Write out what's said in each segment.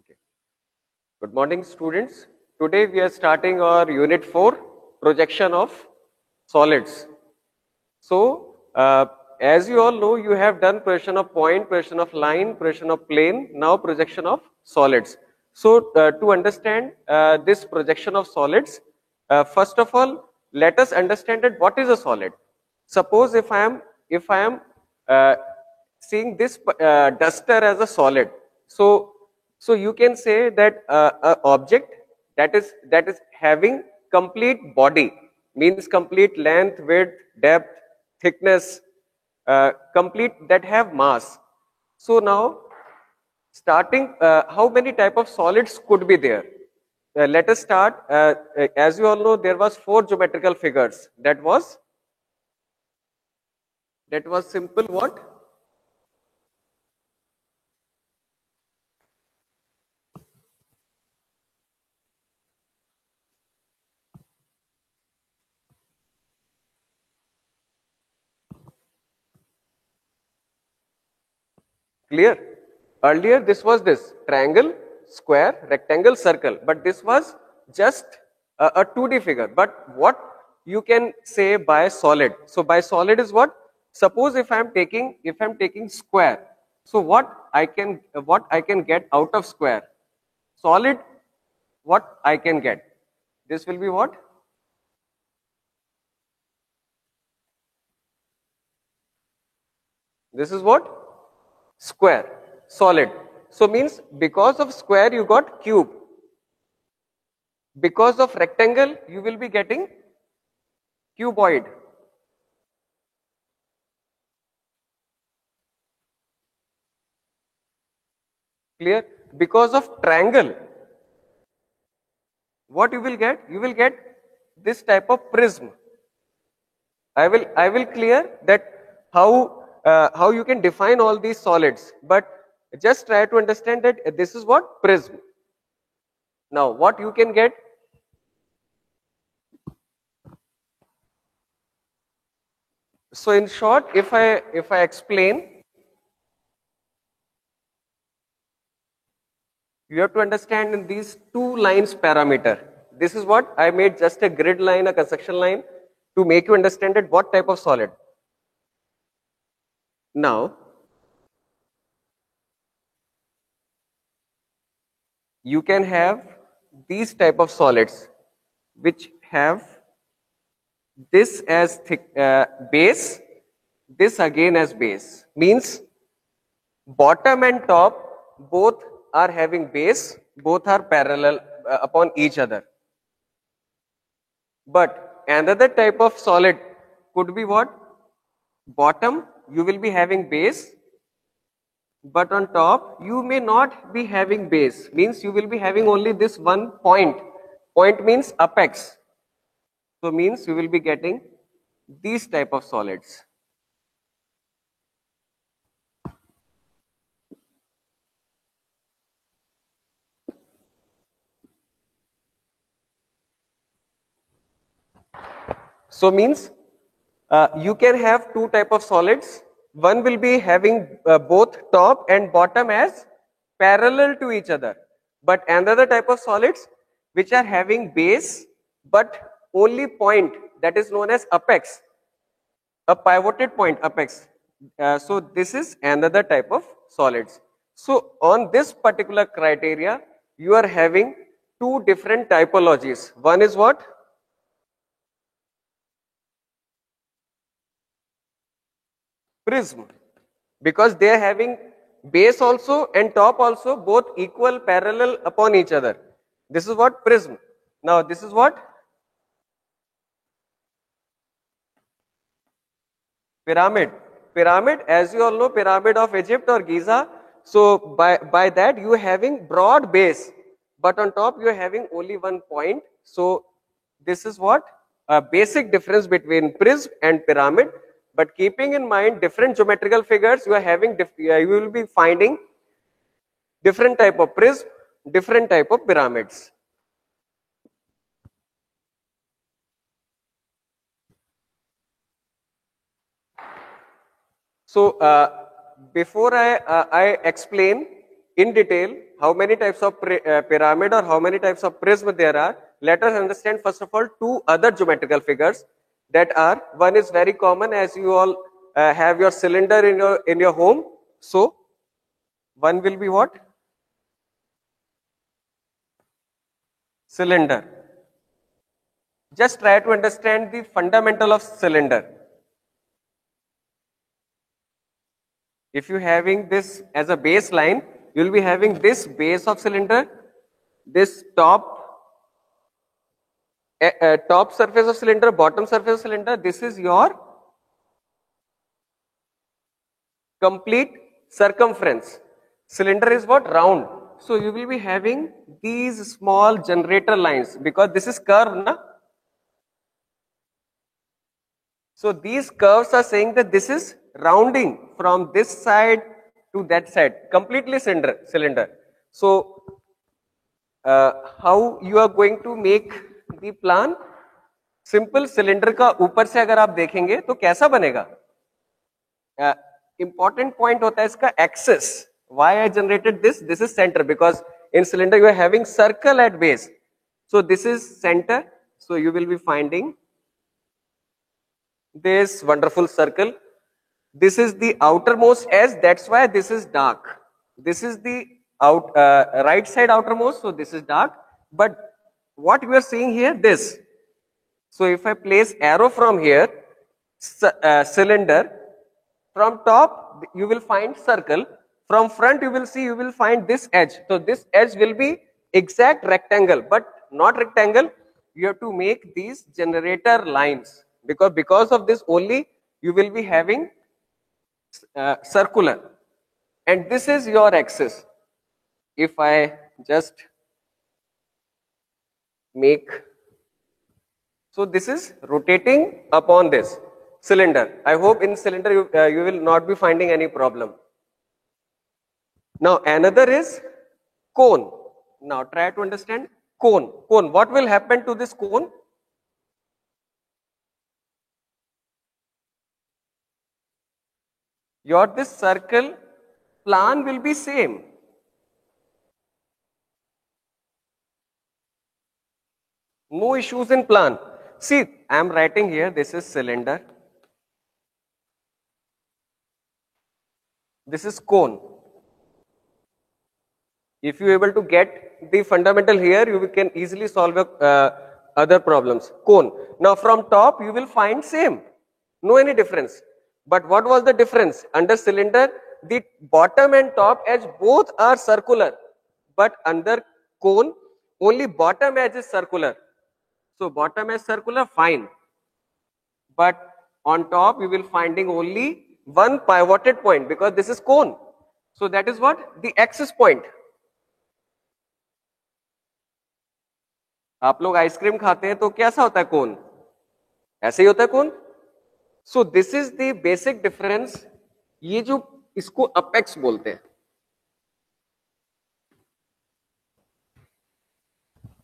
Okay. Good morning, students. Today we are starting our Unit 4, Projection of Solids. So, as you all know, you have done projection of point, projection of line, projection of plane, now projection of solids. So, to understand this projection of solids, first of all, let us understand that what is a solid. Suppose if I am uh, seeing this duster as a solid, so you can say that a object that is having complete body, means complete length, width, depth, thickness, complete, that have mass. So now, starting, how many type of solids could be there? Let us start. As you all know, there was 4 geometrical figures. That was simple. What? Clear? Earlier, this was this triangle, square, rectangle, circle, but this was just a 2D figure. But what you can say by solid? So by solid is what? Suppose if I'm taking square, so what I can get out of square? Solid, what I can get? This will be what? This is what? Square, solid. So means because of square you got cube. Because of rectangle, you will be getting cuboid. Clear? Because of triangle, what you will get? You will get this type of prism. I will clear that how you can define all these solids, but just try to understand that this is what? Prism. Now, what you can get? So in short, if I explain, you have to understand in these 2 lines parameter. This is what I made, just a grid line, a construction line, to make you understand that what type of solid. Now, you can have these type of solids which have this as thick base, this again as base. Means bottom and top both are having base, both are parallel upon each other. But another type of solid could be what? Bottom you will be having base, but on top you may not be having base. Means you will be having only this one point. Point means apex. So means you will be getting these type of solids. So means you can have 2 type of solids. One will be having both top and bottom as parallel to each other. But another type of solids which are having base but only point, that is known as apex, a pivoted point, apex. So this is another type of solids. So on this particular criteria, you are having 2 different typologies. One is what? Prism, because they are having base also and top also, both equal, parallel upon each other. This is what? Prism. Now this is what? Pyramid. Pyramid, as you all know, pyramid of Egypt or Giza. So by that you are having broad base, but on top you are having only one point. So this is what? A basic difference between prism and pyramid. But keeping in mind different geometrical figures, you are having you will be finding different type of prism, different type of pyramids. So before I explain in detail how many types of pyramid or how many types of prism there are, let us understand first of all two other geometrical figures that are, one is very common as you all have your cylinder in your home. So one will be what? Cylinder. Just try to understand the fundamental of cylinder. If you having this as a baseline, you will be having this base of cylinder, this top surface of cylinder, bottom surface of cylinder. This is your complete circumference. Cylinder is what? Round. So you will be having these small generator lines because this is curve, na? So these curves are saying that this is rounding from this side to that side, completely cylinder. So how you are going to make the plan? Simple, cylinder का ऊपर से अगर आप देखेंगे तो कैसा बनेगा? Important point होता है इसका axis. Why I generated this? This is center because in cylinder you are having circle at base. So this is center. So you will be finding this wonderful circle. This is the outermost edge. That's why this is dark. This is the right side outermost. So this is dark. But what we are seeing here, this. So if I place arrow from here, cylinder, from top you will find circle. From front you will find this edge. So this edge will be exact rectangle, but not rectangle. You have to make these generator lines because of this only you will be having circular. And this is your axis. If I just make, so this is rotating upon this cylinder. I hope in cylinder you will not be finding any problem. Now another is cone. Now try to understand cone. Cone. What will happen to this cone? Your this circle plan will be same. No issues in plan. See, I am writing here, this is cylinder. This is cone. If you are able to get the fundamental here, you can easily solve other problems. Cone. Now from top you will find same. No any difference. But what was the difference? Under cylinder, the bottom and top edge both are circular. But under cone, only bottom edge is circular. So bottom edge circular, fine. But on top you will finding only one pivoted point because this is cone. So that is what? The axis point. आप लोग ice cream खाते हैं तो कैसा होता है कोन? ऐसे ही होता है cone. So this is the basic difference. ये जो इसको अपेक्स बोलते हैं.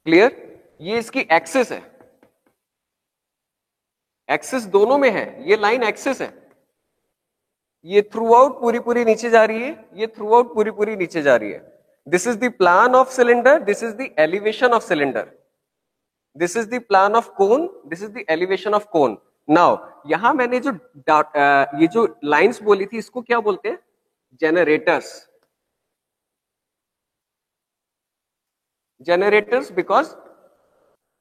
क्लियर? ये इसकी एक्सिस है. एक्सिस दोनों में है. ये लाइन एक्सिस है. ये थ्रू आउट पूरी नीचे जा रही है. ये थ्रू आउट पूरी नीचे जा रही है. This is the plan of cylinder. This is the elevation of cylinder. This is the plan of cone. This is the elevation of cone. Now, यहां मैंने जो ये जो लाइंस बोली थी इसको क्या बोलते हैं? Generators. Generators because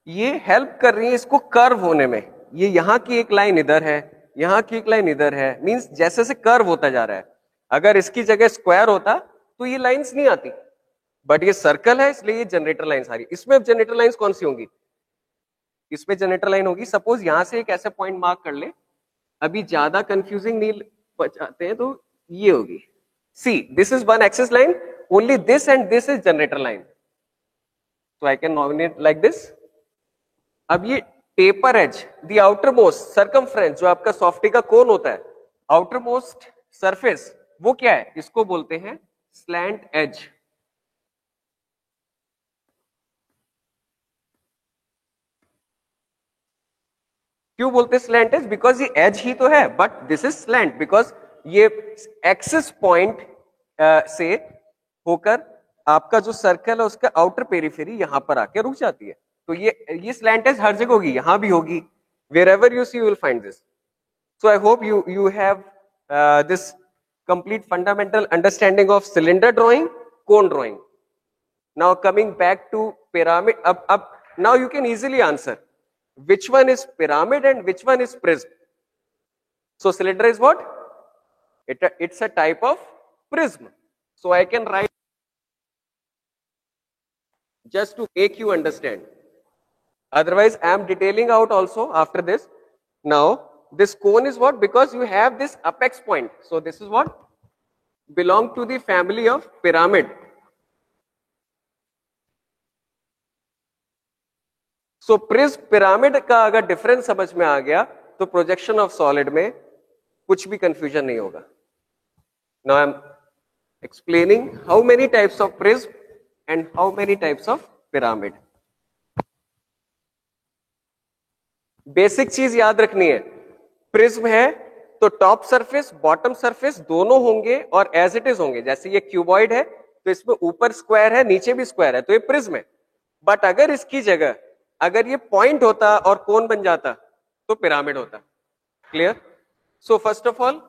ये हेल्प कर रही है इसको कर्व होने में. ये यहां की एक लाइन इधर है, यहां की एक लाइन इधर है. मींस जैसे से कर्व होता जा रहा है. अगर इसकी जगह स्क्वायर होता तो ये लाइंस नहीं आती. बट ये सर्कल है इसलिए ये जनरेटर लाइंस आ रही. इसमें जनरेटर लाइंस कौन सी होंगी? इसमें जनरेटर लाइन होगी. सपोज यहां से एक ऐसे पॉइंट मार्क कर ले. अभी ज्यादा कंफ्यूजिंग नहीं चाहते हैं तो ये होगी. See this is one axis line. Only this and this is generator line. So I can nominate like this. अब ये taper edge the outermost circumference जो आपका सॉफ्टी का कोन होता है, आउटर मोस्ट सरफेस, वो क्या है? इसको बोलते हैं स्लैंट एज. क्यों बोलते स्लैंट एज? बिकॉज ये एज ही तो है, but this is slant because ये एक्सिस पॉइंट से होकर आपका जो सर्कल है उसका आउटर पेरिफेरी यहां पर आके रुक जाती है। तो ये स्लैंट एज हर जगह होगी, यहां भी होगी, wherever you see you will find this. So I hope you have this complete fundamental understanding of cylinder drawing, cone drawing. Now coming back to pyramid, up now you can easily answer which one is pyramid and which one is prism. So cylinder is what? It's a type of prism. So I can write just to make you understand. Otherwise, I am detailing out also after this. Now, this cone is what? Because you have this apex point. So this is what? Belong to the family of pyramid. So prism pyramid का अगर difference समझ में आ गया तो projection of solid में कुछ भी confusion नहीं होगा. Now I am explaining how many types of prism and how many types of pyramid. Basic चीज याद रखनी है, प्रिज्म है तो टॉप सरफेस बॉटम सरफेस दोनों होंगे और एज इट इज होंगे. जैसे ये क्यूबॉइड है तो इसमें ऊपर स्क्वायर है नीचे भी स्क्वायर है तो ये प्रिज्म है. बट अगर इसकी जगह अगर ये पॉइंट होता और कोन बन जाता तो पिरामिड होता. Clear? So first of all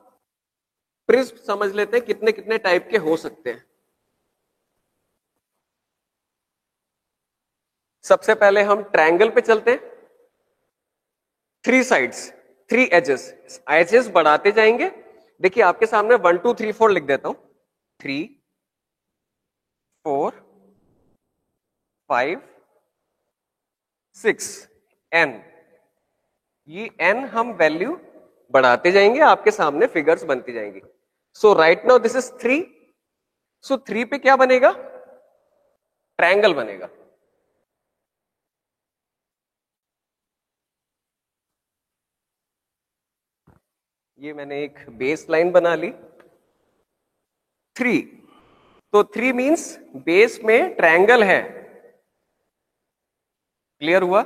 prism समझ लेते हैं कितने कितने टाइप के हो सकते हैं. सबसे पहले हम ट्रायंगल पे चलते हैं. 3 साइड्स 3 एजेस, एजेस बढ़ाते जाएंगे. देखिए आपके सामने 1 2 3 4 लिख देता हूं. 3 4 5 6 n. ये n हम वैल्यू बढ़ाते जाएंगे, आपके सामने फिगर्स बनती जाएंगी. सो राइट नाउ दिस इज 3. सो 3 पे क्या बनेगा? ट्रायंगल बनेगा. ये मैंने एक बेस लाइन बना ली. 3 तो 3 मींस बेस में ट्रायंगल है. क्लियर हुआ?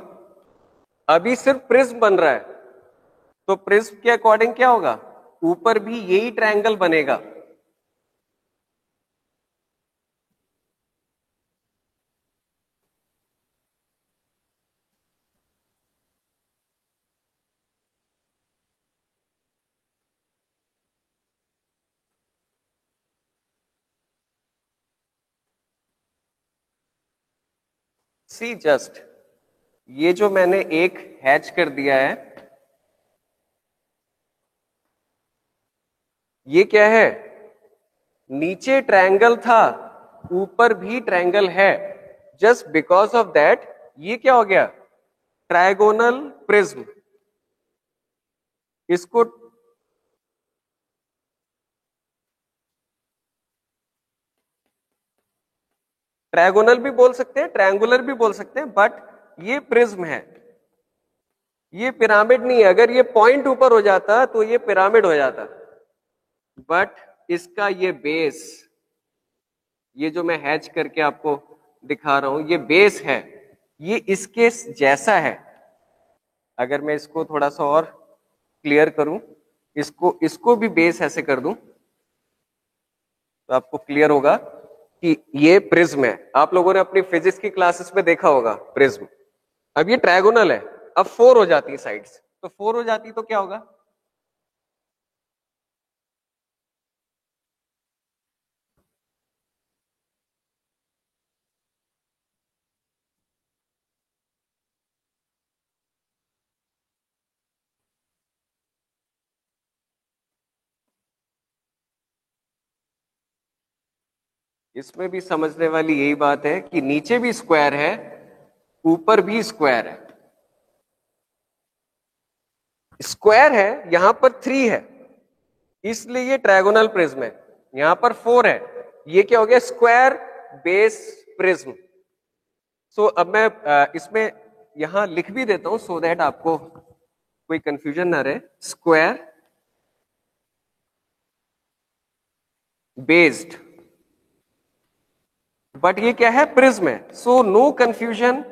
अभी सिर्फ प्रिज्म बन रहा है तो प्रिज्म के अकॉर्डिंग क्या होगा? ऊपर भी यही ट्रायंगल बनेगा. सी जस्ट ये जो मैंने एक हैच कर दिया है ये क्या है? नीचे ट्रायंगल था ऊपर भी ट्रायंगल है. जस्ट बिकॉज ऑफ दैट ये क्या हो गया? Trigonal prism. इसको ट्रायगोनल भी बोल सकते हैं, ट्रायंगुलर भी बोल सकते हैं, बट ये प्रिज्म है, ये पिरामिड नहीं है. अगर ये पॉइंट ऊपर हो जाता तो ये पिरामिड हो जाता. बट इसका ये बेस, ये जो मैं हैच करके आपको दिखा रहा हूं ये बेस है, ये इसके जैसा है. अगर मैं इसको थोड़ा सा और क्लियर करूं, इसको भी बेस ऐसे कर दूं तो आपको क्लियर होगा कि ये प्रिज्म है. आप लोगों ने अपनी फिजिक्स की क्लासेस में देखा होगा प्रिज्म. अब ये ट्रायगोनल है, अब 4 हो जाती है साइड्स, तो 4 हो जाती तो क्या होगा? इसमें भी समझने वाली यही बात है कि नीचे भी स्क्वायर है ऊपर भी स्क्वायर है. स्क्वायर है यहां पर 3 है इसलिए ये ट्रायगोनल प्रिज्म है. यहां पर 4 है, ये क्या हो गया? Square base prism. सो अब मैं इसमें यहां लिख भी देता हूं सो दैट आपको कोई कंफ्यूजन ना रहे. स्क्वायर बेस्ड, बट ये क्या है? प्रिज्म है. So no confusion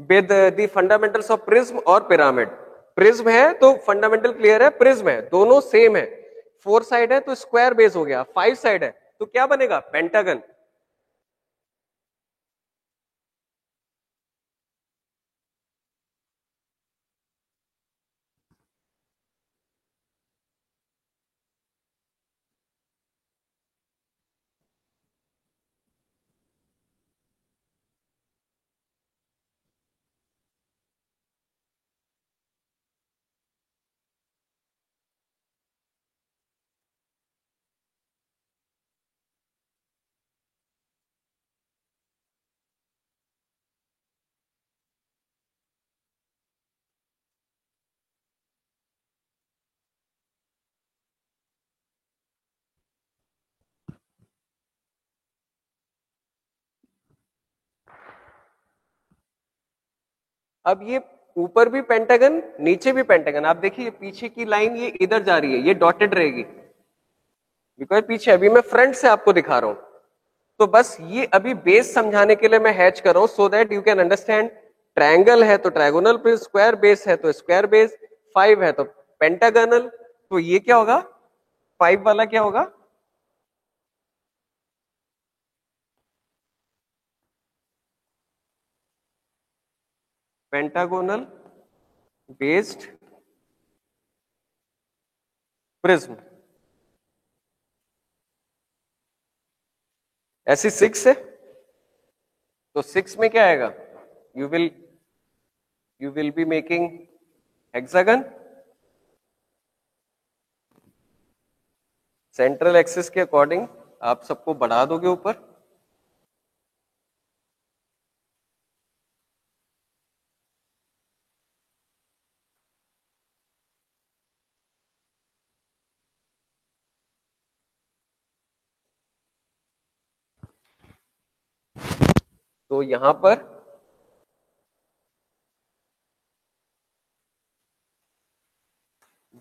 with the fundamentals of prism और पिरामिड. प्रिज्म है तो फंडामेंटल क्लियर है, प्रिज्म है, दोनों सेम है. 4 साइड है तो स्क्वायर बेस हो गया, 5 साइड है तो क्या बनेगा? पेंटागन. अब ये ऊपर भी पेंटागन, नीचे भी पेंटागन। आप देखिए पीछे की लाइन ये इधर जा रही है, ये डॉटेड रहेगी बिकॉज पीछे, अभी मैं फ्रंट से आपको दिखा रहा हूं। तो बस ये अभी बेस समझाने के लिए मैं हैच कर रहा हूं, so that you can understand. Triangle है तो ट्रायगोनल पे, स्क्वायर बेस है तो स्क्वायर बेस, 5 है तो पेंटागनल। तो ये क्या होगा, 5 वाला क्या होगा, पेंटागोनल बेस्ड प्रिज्म। ऐसी 6 है तो 6 में क्या आएगा, you will you will be making hexagon. Central axis के अकॉर्डिंग आप सबको बढ़ा दोगे ऊपर। तो यहां पर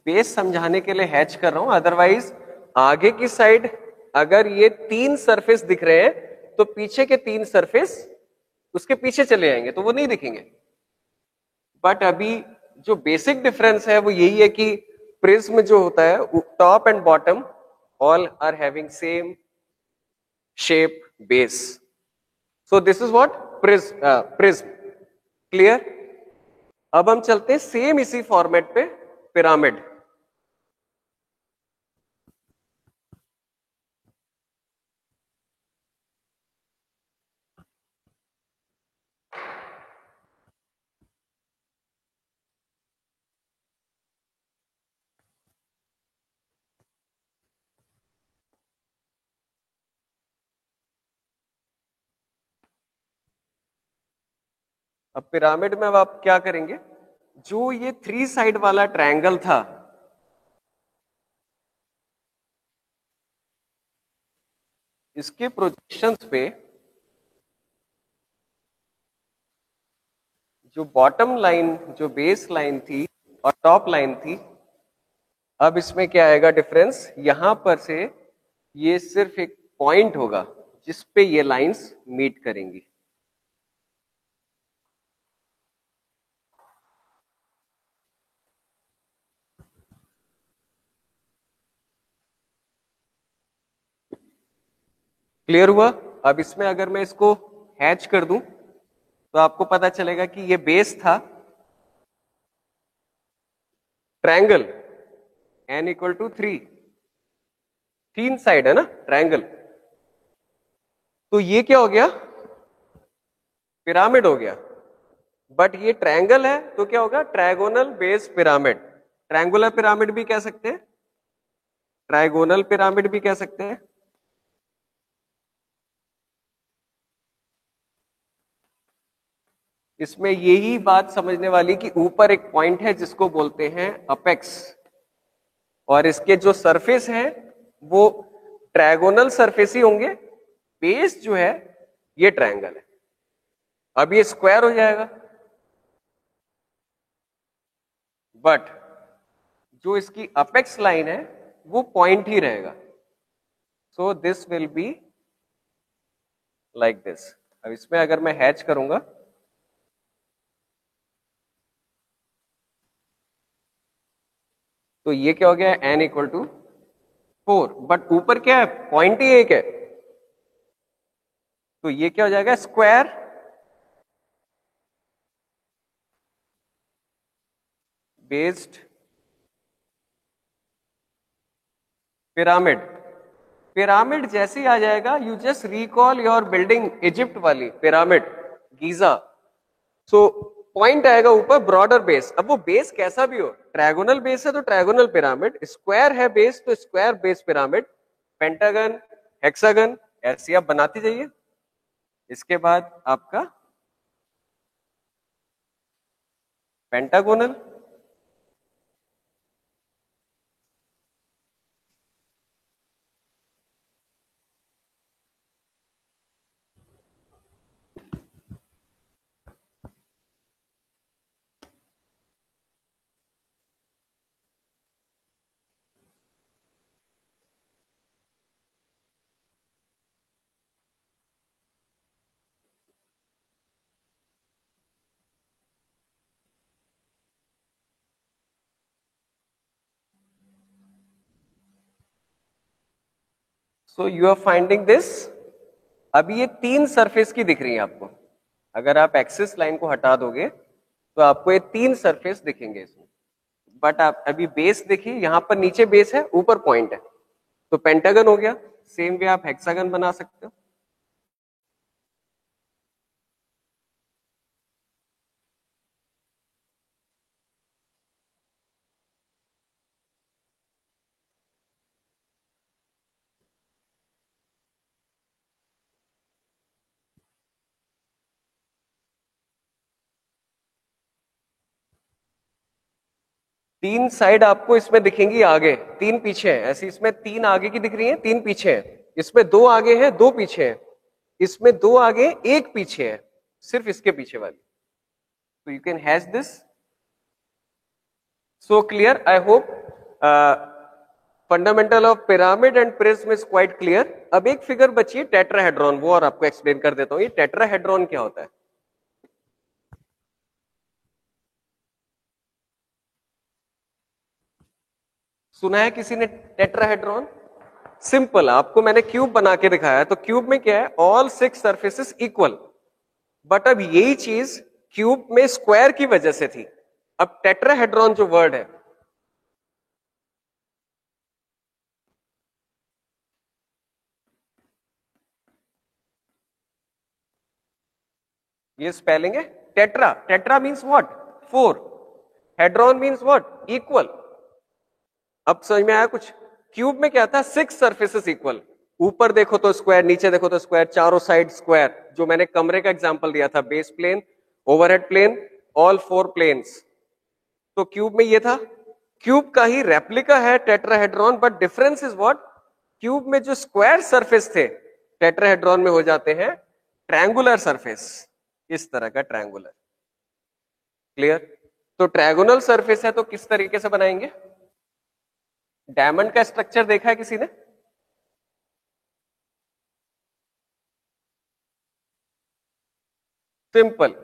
बेस समझाने के लिए हैच कर रहा हूं, अदरवाइज आगे की साइड अगर ये 3 सरफेस दिख रहे हैं तो पीछे के 3 सरफेस उसके पीछे चले जाएंगे तो वो नहीं दिखेंगे। बट अभी जो बेसिक डिफरेंस है वो यही है कि प्रिज्म जो होता है, top and bottom all are having same shape base. So this is what prism. Clear. अब हम चलते हैं सेम इसी फॉर्मेट पे पिरामिड। अब पिरामिड में अब आप क्या करेंगे, जो ये 3 साइड वाला ट्रायंगल था, इसके प्रोजेक्शंस पे जो बॉटम लाइन, जो बेस लाइन थी और टॉप लाइन थी, अब इसमें क्या आएगा डिफरेंस, यहां पर से ये सिर्फ एक पॉइंट होगा जिस पे ये लाइंस मीट करेंगी। क्लियर हुआ। अब इसमें अगर मैं इसको हैच कर दूं तो आपको पता चलेगा कि ये बेस था triangle n equal to 3, 3 side है ना ट्रायंगल। तो ये क्या हो गया, पिरामिड हो गया। बट ये ट्रायंगल है तो क्या होगा, trigonal base pyramid. Triangular pyramid भी कह सकते हैं, ट्रायगोनल पिरामिड भी कह सकते हैं। इसमें यही बात समझने वाली कि ऊपर एक पॉइंट है जिसको बोलते हैं अपेक्स, और इसके जो सरफेस है वो ट्रायगोनल सरफेस ही होंगे। बेस जो है ये ट्रायंगल है। अब ये स्क्वायर हो जाएगा, बट जो इसकी अपेक्स लाइन है वो पॉइंट ही रहेगा। सो this will be like this. अब इसमें अगर मैं हैच करूंगा तो ये क्या हो गया, n इक्वल टू 4, बट ऊपर क्या है, पॉइंट ही एक है। तो ये क्या हो जाएगा, स्क्वायर बेस्ड पिरामिड। पिरामिड जैसे ही आ जाएगा, you just recall your building Egypt वाली पिरामिड, गीजा। सो पॉइंट आएगा ऊपर, ब्रॉडर बेस। अब वो बेस कैसा भी हो, ट्रायगोनल बेस है तो ट्रायगोनल पिरामिड, स्क्वायर है बेस तो square base pyramid, pentagon, hexagon, ऐसे आप बनाते जाइए। इसके बाद आपका pentagonal, so you are finding this. अभी ये 3 सरफेस की दिख रही है आपको। अगर आप एक्सिस लाइन को हटा दोगे तो आपको ये 3 सरफेस दिखेंगे इसमें। बट आप अभी बेस देखिए, यहां पर नीचे बेस है, ऊपर पॉइंट है, तो पेंटागन हो गया। सेम वे आप हेक्सागन बना सकते हो। तीन साइड आपको इसमें दिखेंगी आगे, 3 पीछे है। ऐसी इसमें 3 आगे की दिख रही है, 3 पीछे है। इसमें 2 आगे है, 2 पीछे है। इसमें 2 आगे, 1 पीछे है, सिर्फ इसके पीछे वाली। तो you can has this. So clear, I hope fundamental of pyramid and prism is quite clear. अब एक फिगर बची है टेट्राहेड्रॉन, वो और आपको एक्सप्लेन कर देता हूं। ये टेट्राहेड्रॉन क्या होता है? सुना है किसी ने टेट्राहेड्रॉन? सिंपल, आपको मैंने क्यूब बना के दिखाया है। तो क्यूब में क्या है? All 6 surfaces equal. बट अब यही चीज क्यूब में स्क्वायर की वजह से थी। अब टेट्राहेड्रॉन जो वर्ड है, ये स्पेलिंग है tetra. Tetra means what? 4। Hadron means what? Equal. अब समझ में आया कुछ? क्यूब में क्या था? 6 सरफेसेस इक्वल। ऊपर देखो तो स्क्वायर, नीचे देखो तो स्क्वायर, चारों साइड स्क्वायर। जो मैंने कमरे का एग्जांपल दिया था, base plane, overhead plane, all 4 planes. तो क्यूब में ये था। क्यूब का ही रेप्लिका है tetrahedron, but difference is what? Cube में जो स्क्वायर सरफेस थे, टेट्राहेड्रॉन में हो जाते हैं ट्रायंगुलर सरफेस। इस तरह का ट्रायंगुलर। क्लियर? तो ट्रायंगुलर सरफेस है तो किस तरीके से बनाएंगे? डायमंड का स्ट्रक्चर देखा है किसी ने? सिंपल।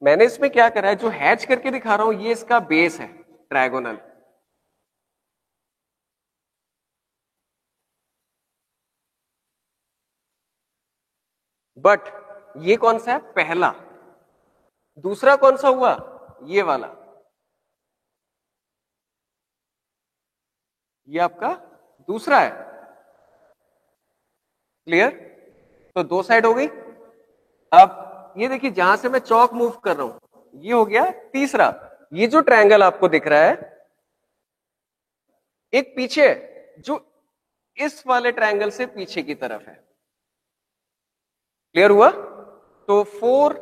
मैंने इसमें क्या करा है, जो हैच करके दिखा रहा हूं, ये इसका बेस है ट्रायगोनल। बट ये कौन सा है? पहला। दूसरा कौन सा हुआ? ये वाला। ये आपका दूसरा है। क्लियर? तो 2 साइड हो गई। अब ये देखिए, जहां से मैं चौक मूव कर रहा हूं, ये हो गया तीसरा। ये जो ट्रायंगल आपको दिख रहा है, एक पीछे है, जो इस वाले ट्रायंगल से पीछे की तरफ है। क्लियर हुआ? तो 4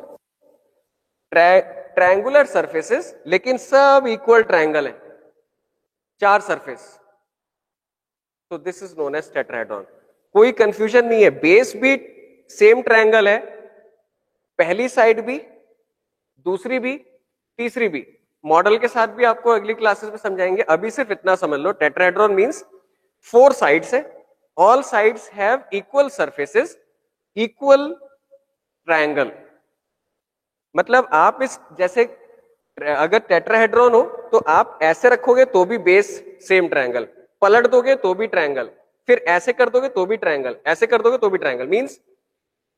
ट्रायंगुलर सरफेसेस, लेकिन सब इक्वल ट्रायंगल है, 4 सरफेस। तो this is known as tetrahedron. कोई कंफ्यूजन नहीं है, बेस भी सेम ट्रायंगल है, पहली साइड भी, दूसरी भी, तीसरी भी। मॉडल के साथ भी आपको अगली क्लासेस में समझाएंगे। अभी सिर्फ इतना समझ लो, टेट्राहेड्रॉन मींस 4 साइड्स है, all sides have equal surfaces, equal triangle. मतलब आप इस जैसे, अगर टेट्राहेड्रॉन हो तो आप ऐसे रखोगे तो भी बेस सेम ट्रायंगल, पलट दोगे तो भी ट्रायंगल, फिर ऐसे कर दोगे तो भी ट्रायंगल, ऐसे कर दोगे तो भी ट्रायंगल। मींस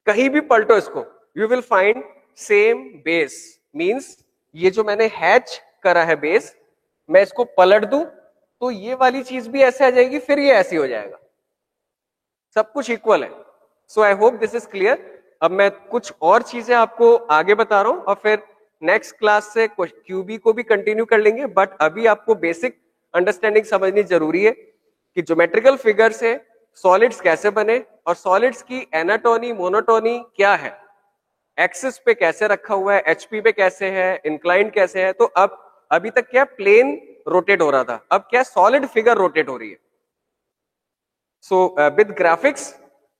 कहीं भी पलटो इसको, you will find same base. Means ये जो मैंने हैच करा है बेस, मैं इसको पलट दूं तो ये वाली चीज भी ऐसे आ जाएगी, फिर ये ऐसी हो जाएगा, सब कुछ इक्वल है। So I hope this is clear. अब मैं कुछ और चीजें आपको आगे बता रहा हूं और फिर नेक्स्ट क्लास से क्यूबी को भी कंटिन्यू कर लेंगे। बट अभी आपको बेसिक अंडरस्टैंडिंग समझनी जरूरी है कि ज्योमेट्रिकल फिगर से सॉलिड्स कैसे बने और सॉलिड्स की एनाटोनी मोनोटोनी क्या है, एक्सिस पे कैसे रखा हुआ है, एचपी पे कैसे है, इंक्लाइंड कैसे है। तो अब अभी तक क्या प्लेन रोटेट हो रहा था, अब क्या सॉलिड फिगर रोटेट हो रही है। So with graphics,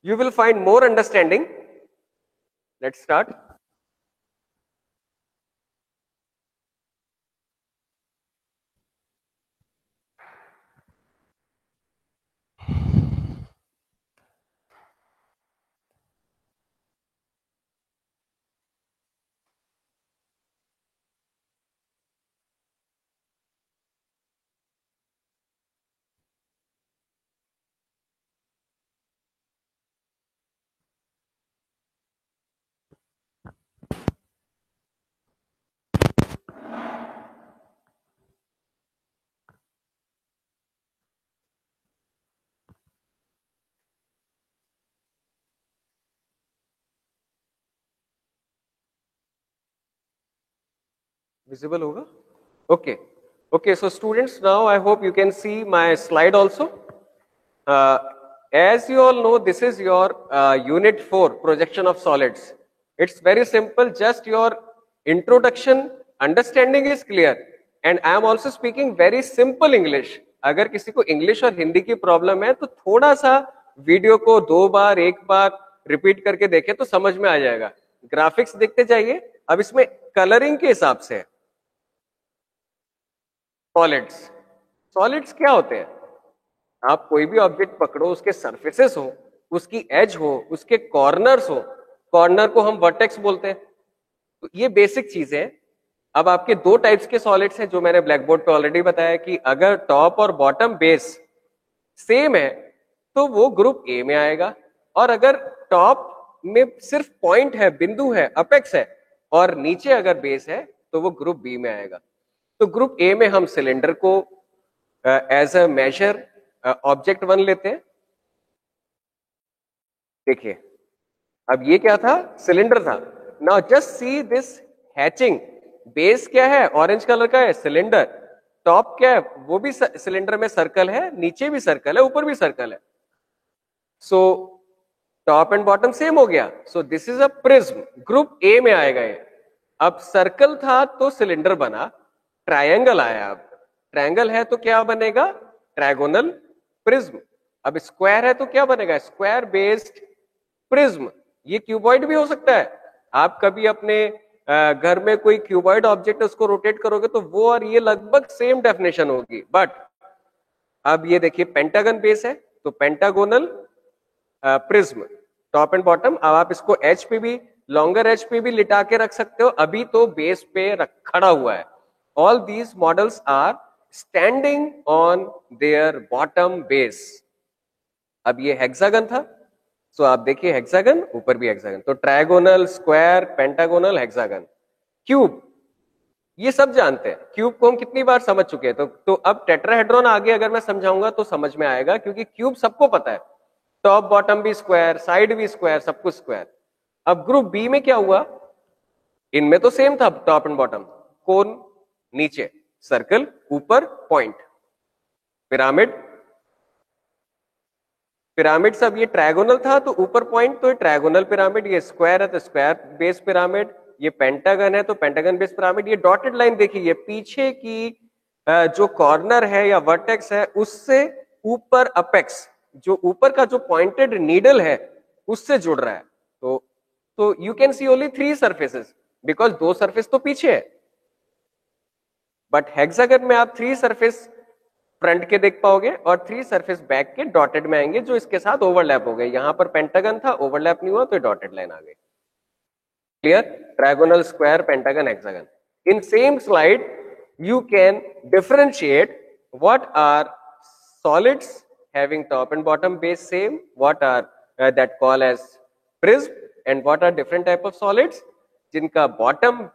you will find more understanding. Let's start. Visible होगा? Okay okay, so students, now I hope you can see my slide also. As you all know, this is your unit 4 projection of solids. It's very simple, just your introduction understanding is clear, and I am also speaking very simple English. अगर किसी को English और हिंदी की problem है तो थोड़ा सा video को 2 बार 1 बार रिपीट करके देखें तो समझ में आ जाएगा. ग्राफिक्स देखते जाइए. अब इसमें कलरिंग के हिसाब से सॉलिड्स. सॉलिड्स क्या होते हैं? आप कोई भी ऑब्जेक्ट पकड़ो, उसके सरफेसेस हो, उसकी एज हो, उसके कॉर्नर्स हो. कॉर्नर को हम वर्टेक्स बोलते हैं. तो ये बेसिक चीजें हैं. अब आपके 2 टाइप्स के सॉलिड्स हैं जो मैंने ब्लैक बोर्ड पे ऑलरेडी बताया कि अगर टॉप और बॉटम बेस सेम है तो वो ग्रुप ए में आएगा, और अगर टॉप में सिर्फ पॉइंट है, बिंदु है, अपेक्स है, और नीचे अगर बेस है तो वो ग्रुप बी में आएगा. तो ग्रुप ए में हम सिलेंडर को एज अ मेजर ऑब्जेक्ट 1 लेते हैं. देखिए, अब ये क्या था? सिलेंडर था. Now just see this hatching. Base क्या है? ऑरेंज कलर का है, सिलेंडर. टॉप क्या है? वो भी सिलेंडर में सर्कल है, नीचे भी सर्कल है, ऊपर भी सर्कल है. So top and bottom same हो गया. सो this is a prism, group A में आएगा ये. अब सर्कल था तो सिलेंडर बना, ट्रायंगल आया. अब ट्रायंगल है तो क्या बनेगा? Trigonal prism. अब स्क्वायर है तो क्या बनेगा? Square based prism. ये क्यूबॉइड भी हो सकता है. आप कभी अपने घर में कोई क्यूबॉइड ऑब्जेक्ट है उसको रोटेट करोगे तो वो और ये लगभग सेम डेफिनेशन होगी. बट अब ये देखिए, पेंटागन बेस है तो pentagonal prism, top and bottom. अब आप इसको एच पे भी, लॉन्गर एच पे भी लिटा के रख सकते हो. अभी तो बेस पे खड़ा हुआ है. All these models are standing on their bottom base. अब ये हेक्सागन था, सो आप देखिए हेक्सागन, ऊपर भी हेक्सागन. तो trigonal, square, pentagonal, hexagon. Cube, ये सब जानते हैं. क्यूब को हम कितनी बार समझ चुके हैं. तो अब टेट्राहेड्रॉन आगे अगर मैं समझाऊंगा तो समझ में आएगा, क्योंकि क्यूब सबको पता है. टॉप बॉटम भी स्क्वायर, साइड भी स्क्वायर, सब कुछ स्क्वायर. अब ग्रुप बी में क्या हुआ? इनमें तो सेम था टॉप एंड बॉटम. कोन नीचे, सर्कल ऊपर, पॉइंट. पिरामिड, पिरामिड सब ये ट्रायगोनल था तो ऊपर पॉइंट, तो ये ट्रायगोनल पिरामिड. ये स्क्वायर है तो स्क्वायर बेस पिरामिड. ये पेंटागन है तो पेंटागन बेस पिरामिड. ये डॉटेड लाइन देखिए, ये पीछे की जो कॉर्नर है या वर्टेक्स है उससे ऊपर अपेक्स, जो ऊपर का जो पॉइंटेड नीडल है उससे जुड़ रहा है. तो you can C only 3 surfaces, because 2 surface तो पीछे है. बट हेक्सागन में आप 3 सरफेस फ्रंट के देख पाओगे और 3 सरफेस बैक के डॉटेड में आएंगे जो इसके साथ ओवरलैप हो गए. यहां पर पेंटागन था, ओवरलैप नहीं हुआ तो डॉटेड लाइन आ गई. Clear? Trigonal, square, pentagon, hexagon. In same slide you can differentiate what are solids having top and bottom base same, what are that call as prism, and what are different type of solids जिनका bottom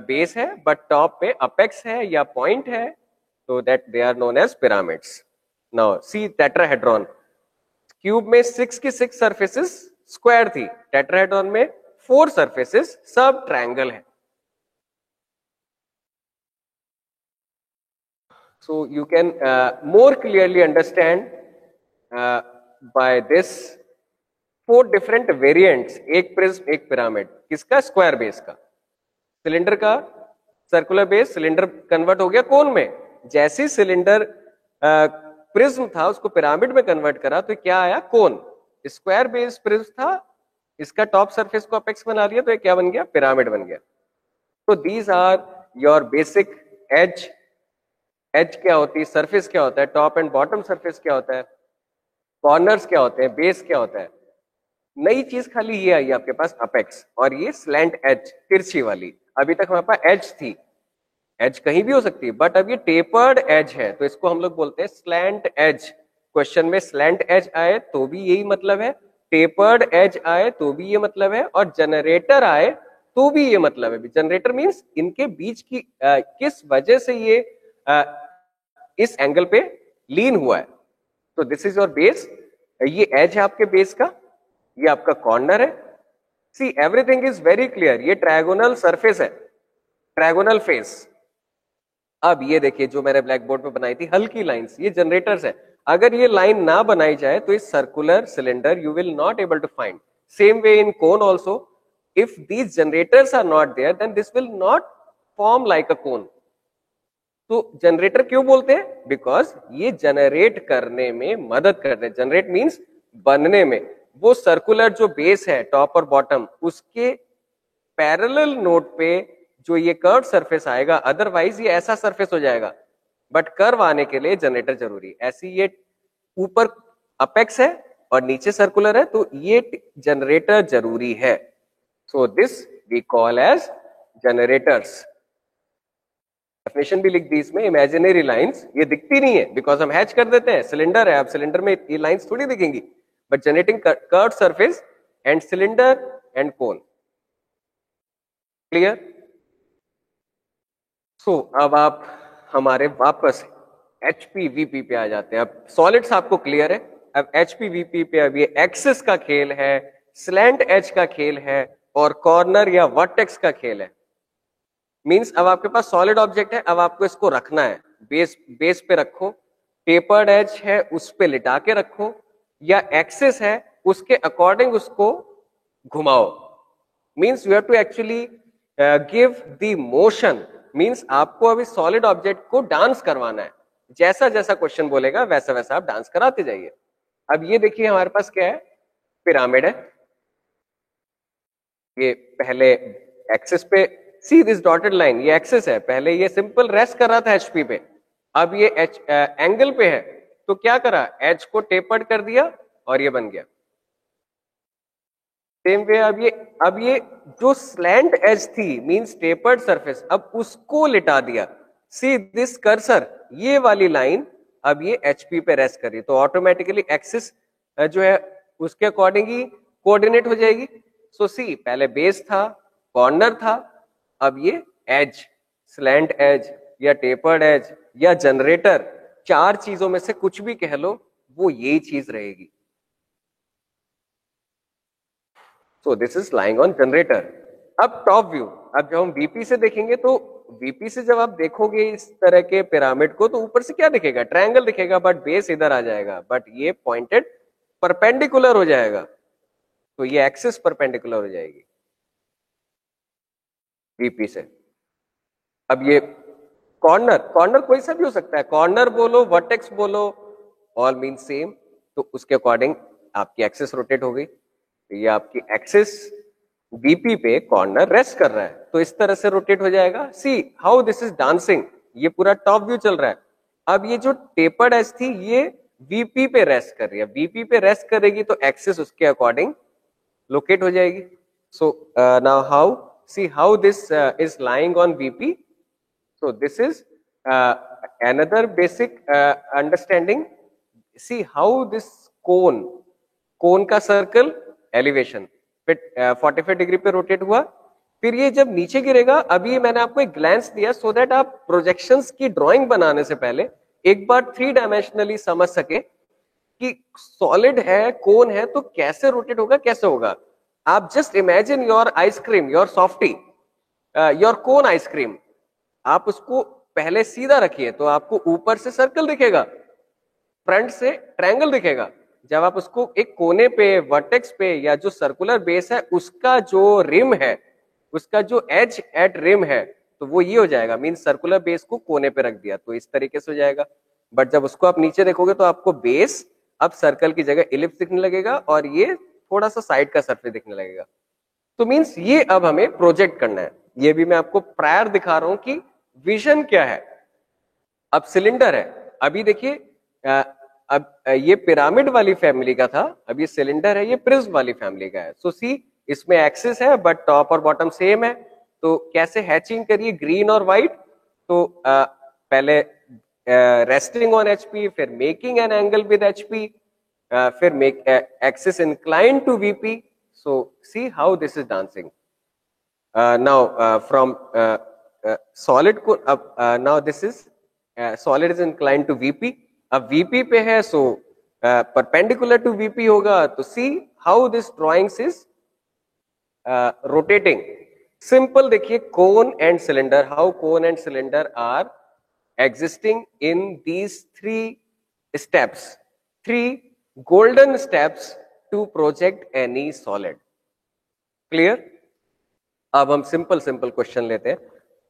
base है but top पे apex है या point है, so that they are known as pyramids. Now see tetrahedron. Cube में 6 की 6 surfaces square थी, tetrahedron में 4 surfaces सब triangle है. So you can more clearly understand by this 4 different variants. एक प्रिज्म, एक पिरामिड. किसका? स्क्वायर बेस का. सिलेंडर का सर्कुलर बेस, सिलेंडर कन्वर्ट हो गया कोन में. जैसे सिलेंडर प्रिज्म था उसको पिरामिड में कन्वर्ट करा तो क्या आया? कोन. स्क्वायर बेस प्रिज्म था, इसका टॉप सरफेस को अपेक्स बना लिया तो ये क्या बन गया? पिरामिड बन गया. तो these are your basic edge. Edge क्या होती है, सरफेस क्या होता है, टॉप एंड बॉटम सरफेस क्या होता है, कॉर्नर्स क्या होते हैं, बेस क्या होता है. नई चीज खाली ये आई आपके पास, अपेक्स, और ये स्लैंट एज, तिरछी वाली. अभी तक हमारे पास एज थी. एज कहीं भी हो सकती है, बट अब ये टेपर्ड एज है तो इसको हम लोग बोलते हैं स्लैंट एज. क्वेश्चन में स्लैंट एज आए तो भी यही मतलब है, टेपर्ड एज आए तो भी ये मतलब है, और जनरेटर आए तो भी ये मतलब है. जनरेटर मीन्स इनके बीच की किस वजह से ये इस एंगल पे लीन हुआ है. तो दिस इज योर बेस. ये एज है आपके बेस का, ये आपका कॉर्नर है. See everything is very clear. ये ट्रायगोनल सरफेस है, ट्रायगोनल फेस। अब ये देखिए जो मैंने ब्लैक बोर्ड पे बनाई थी हल्की लाइंस, ये जनरेटर्स है। अगर ये लाइन ना बनाई जाए तो इस circular cylinder you will not able to find. Same way in cone also, if these generators are not there then this will not form like a cone. तो जनरेटर क्यों बोलते हैं? बिकॉज ये जनरेट करने में मदद करते हैं। जनरेट मीन्स बनने में। वो सर्कुलर जो बेस है टॉप और बॉटम, उसके पैरेलल नोड पे जो ये कर्व सरफेस आएगा, अदरवाइज ये ऐसा सरफेस हो जाएगा। बट कर्व आने के लिए जनरेटर जरूरी है। ऐसी ये ऊपर अपेक्स है और नीचे सर्कुलर है, तो ये जनरेटर जरूरी है। So this we call edge generators. Definition भी लिख दी इसमें। इमेजिनरी लाइंस ये दिखती नहीं है बिकॉज हम हैच कर देते हैं, सिलेंडर है, अब सिलेंडर में ये लाइंस थोड़ी दिखेंगी, but generating curve surface and cylinder and cone. Clear? So अब आप हमारे वापस HPVP पे आ जाते हैं। अब सॉलिड्स आपको क्लियर है। अब HPVP पे अब ये एक्सिस का खेल है, स्लैंट एज का खेल है और कॉर्नर या वर्टेक्स का खेल है। मींस अब आपके पास सॉलिड ऑब्जेक्ट है, अब आपको इसको रखना है, बेस पे रखो, टेपर्ड एज है उस पे लिटा के रखो, या एक्सिस है उसके अकॉर्डिंग उसको घुमाओ। Means you have to actually give the motion. Means आपको अभी सॉलिड ऑब्जेक्ट को डांस करवाना है। जैसा जैसा क्वेश्चन बोलेगा वैसा वैसा आप डांस कराते जाइए। अब ये देखिए हमारे पास क्या है, पिरामिड है। ये पहले एक्सिस पे, सी दिस डॉटेड लाइन, ये एक्सिस है। पहले ये सिंपल रेस्ट कर रहा था एचपी पे, अब ये एंगल पे है, तो क्या करा, एच को टेपर्ड कर दिया और ये बन गया। सेम वे अब ये जो स्लैंट एज थी मींस टेपर्ड सरफेस, अब उसको लिटा दिया। सी दिस कर्सर, ये वाली लाइन अब ये एचपी पे रेस्ट करी, तो ऑटोमेटिकली एक्सिस जो है उसके अकॉर्डिंग ही कोऑर्डिनेट हो जाएगी। सो सी पहले बेस था, कॉर्नर था, अब ये एज, स्लैंट एज या टेपर्ड एज या जनरेटर, चार चीजों में से कुछ भी कह लो, वो यही चीज रहेगी। सो this is lying on generator. अब टॉप व्यू, अब जब हम वीपी से देखेंगे तो वीपी से जब आप देखोगे इस तरह के पिरामिड को, तो ऊपर से क्या दिखेगा, ट्रायंगल दिखेगा, बट बेस इधर आ जाएगा, बट ये पॉइंटेड परपेंडिकुलर हो जाएगा, तो ये एक्सिस परपेंडिकुलर हो जाएगी वीपी से। अब ये कॉर्नर, कॉर्नर कोई सा भी हो सकता है, कॉर्नर बोलो, वर्टेक्स बोलो, ऑल मीन सेम, तो उसके अकॉर्डिंग आपकी एक्सिस रोटेट हो गई। तो ये आपकी एक्सिस बीपी पे कॉर्नर रेस्ट कर रहा है, तो इस तरह से रोटेट हो जाएगा। सी हाउ दिस इज डांसिंग, ये पूरा टॉप व्यू चल रहा है। अब ये जो टेपर्ड एज थी ये वीपी पे रेस्ट कर रही है, वीपी पे रेस्ट करेगी तो एक्सिस उसके अकॉर्डिंग लोकेट हो जाएगी। So now how, C how this is lying on VP. So this is another basic understanding. See how this cone का सर्कल एलिवेशन फिर 45 डिग्री पे रोटेट हुआ, फिर ये जब नीचे गिरेगा, अभी मैंने आपको एक ग्लैंस दिया सो दैट आप प्रोजेक्शंस की ड्राइंग बनाने से पहले एक बार 3 डायमेंशनली समझ सके कि सॉलिड है, कोन है, तो कैसे रोटेट होगा, कैसे होगा। आप just imagine your ice cream, your softy, your cone ice cream, आप उसको पहले सीधा रखिए तो आपको ऊपर से सर्कल दिखेगा, फ्रंट से ट्रायंगल दिखेगा। जब आप उसको एक कोने पे, वर्टेक्स पे, या जो सर्कुलर बेस है उसका जो रिम है, उसका जो एज एट रिम है, तो वो ये हो जाएगा, मीन सर्कुलर बेस को कोने पे रख दिया, तो इस तरीके से हो जाएगा। बट जब उसको आप नीचे देखोगे तो आपको बेस अब सर्कल की जगह इलिप्स दिखने लगेगा और ये थोड़ा सा साइड का सरफेस दिखने लगेगा। तो मीन्स ये अब हमें प्रोजेक्ट करना है। ये भी मैं आपको प्रायर दिखा रहा हूं कि विजन क्या है। अब सिलेंडर है, अभी देखिए अब ये पिरामिड वाली फैमिली का था, अब ये सिलेंडर है, ये प्रिज्म वाली फैमिली का है। सो सी इसमें एक्सिस है बट टॉप और बॉटम सेम है, तो कैसे हैचिंग करिए ग्रीन और व्हाइट, तो पहले रेस्टिंग ऑन एचपी, फिर making an angle with HP, फिर make axis incline to VP. So see how this is dancing now from solid को। अब now this is solid is incline to VP, अब VP पे है, so perpendicular to VP होगा, तो see how this drawings is rotating. Simple देखिए, cone and cylinder, how cone and cylinder are existing in these three steps, three golden steps to project any solid. Clear? अब हम simple simple question लेते हैं।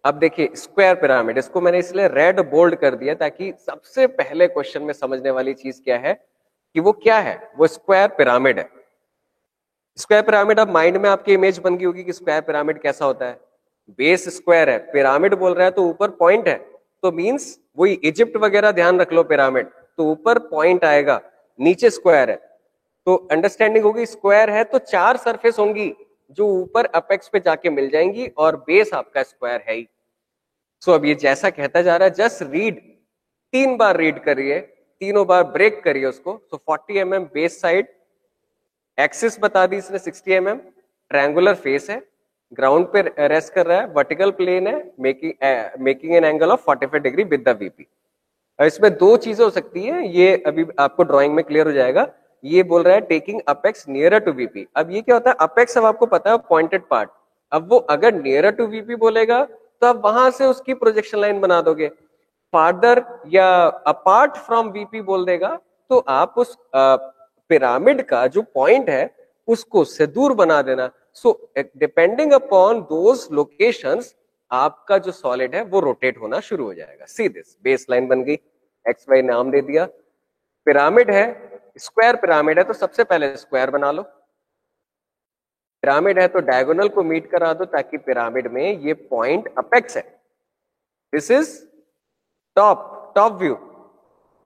अब देखिए square pyramid, इसको मैंने इसलिए रेड बोल्ड कर दिया ताकि सबसे पहले क्वेश्चन में समझने वाली चीज क्या है कि वो क्या है, वो स्क्वायर पिरामिड है। स्क्वायर पिरामिड, अब माइंड में आपकी इमेज बन गई होगी कि स्क्वायर पिरामिड कैसा होता है। बेस स्क्वायर है, पिरामिड बोल रहा है तो ऊपर पॉइंट है, तो मींस वही इजिप्ट वगैरह ध्यान रख लो, पिरामिड तो ऊपर पॉइंट आएगा, नीचे स्क्वायर है, तो अंडरस्टैंडिंग होगी स्क्वायर है तो चार सरफेस होंगी जो ऊपर अपेक्स पे जाके मिल जाएंगी और बेस आपका स्क्वायर है ही। सो अब ये जैसा कहता जा रहा है, जस्ट रीड, 3 बार रीड करिए, तीनों बार ब्रेक करिए उसको। सो 40 mm बेस साइड, एक्सिस बता दी इसने 60 mm, ट्रायंगुलर फेस है, ग्राउंड पे रेस्ट कर रहा है, वर्टिकल प्लेन है, making an angle of 45 degree with the VP. इसमें दो चीजें हो सकती है, ये अभी आपको ड्राइंग में क्लियर हो जाएगा। ये बोल रहा है taking apex nearer to VP. अब ये क्या होता है, अपेक्स अब आपको पता है पॉइंटेड पार्ट, अब वो अगर नियरर टू वीपी बोलेगा तो आप वहां से उसकी प्रोजेक्शन लाइन बना दोगे। फार्दर या अपार्ट फ्रॉम वीपी बोल देगा तो आप उस पिरामिड का जो पॉइंट है उसको से दूर बना देना। So depending upon those locations आपका जो सॉलिड है वो रोटेट होना शुरू हो जाएगा। सी दिस, बेस लाइन बन गई, एक्स वाई नाम दे दिया, पिरामिड है, स्क्वायर पिरामिड है तो सबसे पहले स्क्वायर बना लो, पिरामिड है तो डायगोनल को मीट करा दो ताकि पिरामिड में ये पॉइंट अपेक्स है, दिस इज टॉप व्यू।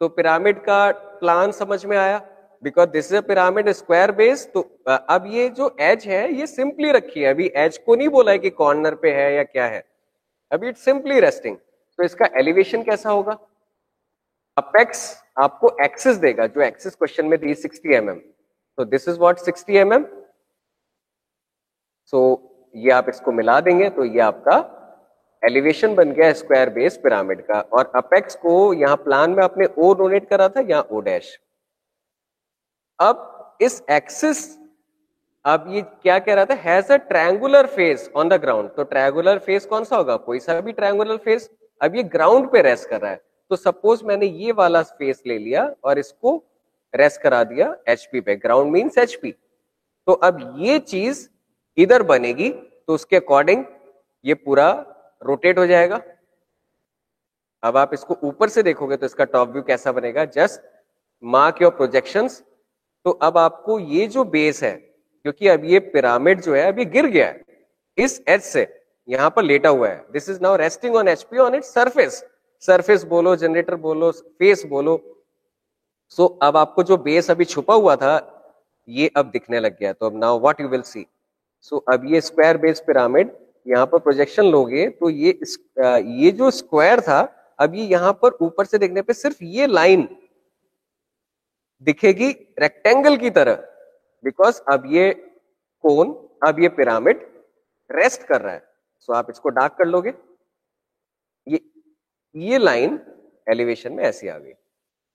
तो पिरामिड का प्लान समझ में आया, because this is a pyramid square base. तो अब ये जो एज है ये सिंपली रखी है, अभी एज को नहीं बोला है कि कॉर्नर पे है या क्या है, अभी इट्स सिंपली रेस्टिंग। तो इसका एलिवेशन कैसा होगा, अपेक्स आपको एक्सिस देगा, जो एक्सिस क्वेश्चन में दी 60 mm, तो दिस इज व्हाट 60 mm। सो ये आप इसको मिला देंगे तो ये आपका एलिवेशन बन गया स्क्वायर बेस पिरामिड का। और अपेक्स को यहां प्लान में आपने ओ डोनेट करा था, यहां ओ डैश। अब इस एक्सिस, अब ये क्या कह रहा था, has a triangular face on the ground. तो ट्रायंगुलर फेस कौन सा होगा, कोई सा भी ट्रायंगुलर फेस। अब ये ग्राउंड पे रेस्ट कर रहा है, तो सपोज मैंने ये वाला फेस ले लिया और इसको रेस्ट करा दिया एचपी पे, ग्राउंड मींस एचपी। तो अब ये चीज इधर बनेगी तो उसके अकॉर्डिंग ये पूरा रोटेट हो जाएगा। अब आप इसको ऊपर से देखोगे तो इसका टॉप व्यू कैसा बनेगा, जस्ट मार्क योर प्रोजेक्शंस। तो अब आपको ये जो बेस है, क्योंकि अब ये पिरामिड जो है अभी गिर गया है इस एज से, यहां पर लेटा हुआ है, this is now resting on HP on its surface, surface बोलो, जनरेटर बोलो, फेस बोलो। सो अब आपको जो बेस अभी छुपा हुआ था ये अब दिखने लग गया। तो अब now what you will see, so अब ये स्क्वायर बेस पिरामिड, यहां पर प्रोजेक्शन लोगे तो ये जो स्क्वायर था अब ये यहां पर ऊपर से देखने पे सिर्फ ये लाइन दिखेगी रेक्टेंगल की तरह, बिकॉज अब ये कोन, अब ये पिरामिड रेस्ट कर रहा है। सो आप इसको डार्क कर लोगे, ये लाइन एलिवेशन में ऐसी आ गई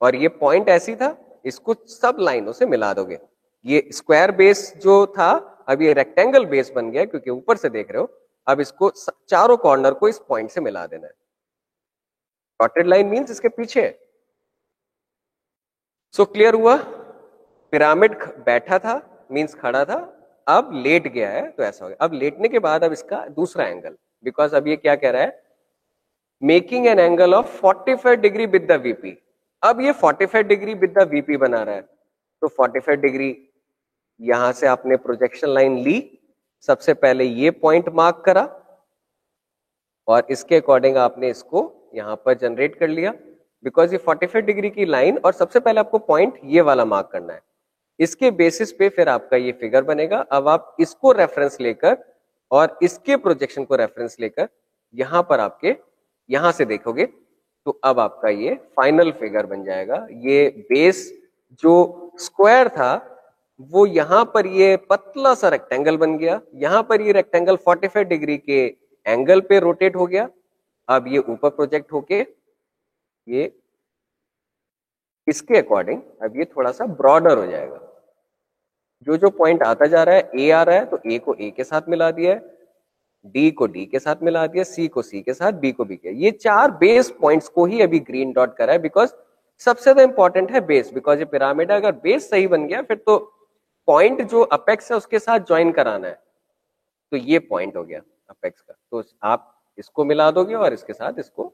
और ये पॉइंट ऐसी था, इसको सब लाइनों से मिला दोगे। ये स्क्वायर बेस जो था अब ये रेक्टेंगल बेस बन गया क्योंकि ऊपर से देख रहे हो। अब इसको चारों कॉर्नर को इस पॉइंट से मिला देना है। डॉटेड लाइन मींस इसके पीछे है। सो क्लियर हुआ, पिरामिड बैठा था मींस खड़ा था, अब लेट गया है तो ऐसा हो गया। अब लेटने के बाद अब इसका दूसरा एंगल, बिकॉज अब ये क्या कह रहा है, making an angle of 45 degree with the VP. अब ये 45 डिग्री विद द वीपी बना रहा है, तो 45 डिग्री यहां से आपने प्रोजेक्शन लाइन ली, सबसे पहले ये पॉइंट मार्क करा और इसके अकॉर्डिंग आपने इसको यहां पर जनरेट कर लिया, बिकॉज ये 45 डिग्री की लाइन, और सबसे पहले आपको पॉइंट ये वाला मार्क करना है। इसके बेसिस पे फिर आपका ये फिगर बनेगा। अब आप इसको रेफरेंस लेकर और इसके प्रोजेक्शन को रेफरेंस लेकर यहां पर आपके यहां से देखोगे तो अब आपका ये फाइनल फिगर बन जाएगा। ये बेस जो स्क्वायर था वो यहां पर ये पतला सा रेक्टेंगल बन गया, यहां पर ये रेक्टेंगल 45 डिग्री के एंगल पे रोटेट हो गया। अब ये ऊपर प्रोजेक्ट होके ये इसके अकॉर्डिंग अब ये थोड़ा सा ब्रॉडर हो जाएगा। जो जो पॉइंट आता जा रहा है, ए आ रहा है तो ए को ए के साथ मिला दिया है, डी को डी के साथ मिला दिया, सी को सी के साथ, बी को बी के। ये 4 बेस पॉइंट्स को ही अभी ग्रीन डॉट करा है, बिकॉज सबसे ज्यादा इंपॉर्टेंट है बेस, बिकॉज ये पिरामिड है, अगर बेस सही बन गया फिर तो पॉइंट जो अपेक्स है उसके साथ ज्वाइन कराना है, तो ये पॉइंट हो गया अपेक्स का, तो आप इसको मिला दोगे और इसके साथ इसको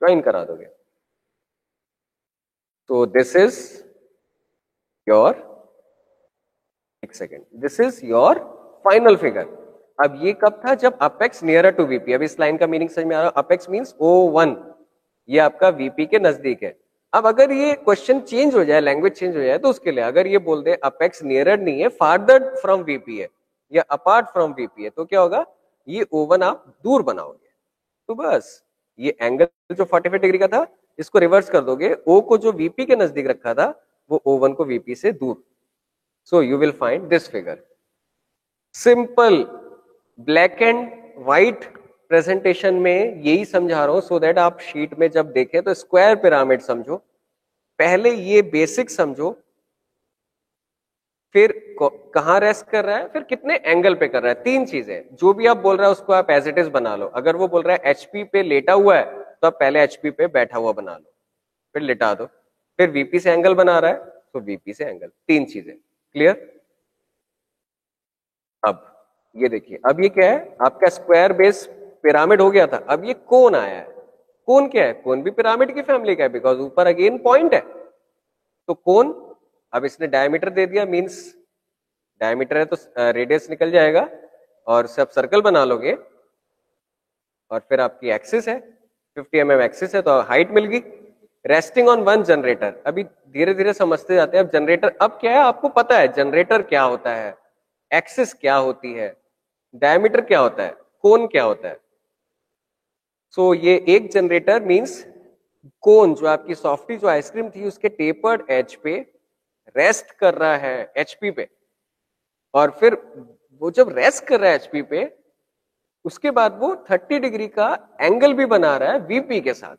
ज्वाइन करा दोगे। तो दिस इज योर, एक second, this is your final figure. अब ये कब था, जब अपेक्स नियरर टू वीपी। अब इस लाइन का मीनिंग समझ में आ रहा है, अपेक्स मींस O1, ये आपका वीपी के नजदीक है। अब अगर ये क्वेश्चन चेंज हो जाए, लैंग्वेज चेंज हो जाए, तो उसके लिए अगर ये बोल दे अपेक्स नियरर नहीं है, फार्दर फ्रॉम वीपी है या अपार्ट फ्रॉम वीपी है, तो क्या होगा, ये O1 आप दूर बनाओगे। तो बस ये एंगल जो 45 डिग्री का था, इसको रिवर्स कर दोगे, O को जो वीपी के नजदीक रखा था वो O1 को वीपी से दूर। सो you will find this figure. Simple black and white presentation में यही समझा रहा हूं, सो दैट आप शीट में जब देखें तो स्क्वायर पिरामिड समझो, पहले ये बेसिक समझो, फिर कहां रेस्ट कर रहा है, फिर कितने एंगल पे कर रहा है, 3 चीजें। जो भी आप बोल रहा है उसको आप एज इट इज बना लो। अगर वो बोल रहा है एचपी पे लेटा हुआ है, तो आप पहले एचपी पे बैठा हुआ बना लो, फिर लिटा दो, फिर वीपी से एंगल बना रहा है तो वीपी से एंगल, 3 चीजें। क्लियर? अब ये देखिए, अब ये क्या है, आपका स्क्वायर बेस पिरामिड हो गया था, अब ये कोन आया है। कोन क्या है, कोन भी पिरामिड की फैमिली का है, बिकॉज ऊपर अगेन पॉइंट है, तो कोन। अब इसने डायमीटर दे दिया, मींस डायमीटर है तो रेडियस निकल जाएगा, और सब सर्कल बना लोगे, और फिर आपकी एक्सिस है 50 mm एक्सिस है, तो हाइट मिल गई। रेस्टिंग ऑन 1 जनरेटर, अभी धीरे धीरे समझते जाते हैं। अब जनरेटर, अब क्या है, आपको पता है जनरेटर क्या होता है, एक्सिस क्या होती है, डायमीटर क्या होता है, कोन क्या होता है। सो ये एक जनरेटर मींस कोन, जो आपकी सॉफ्टी जो आइसक्रीम थी उसके टेपर्ड एज पे रेस्ट कर रहा है एचपी पे, और फिर वो जब रेस्ट कर रहा है एचपी पे, उसके बाद वो 30 डिग्री का एंगल भी बना रहा है वीपी के साथ।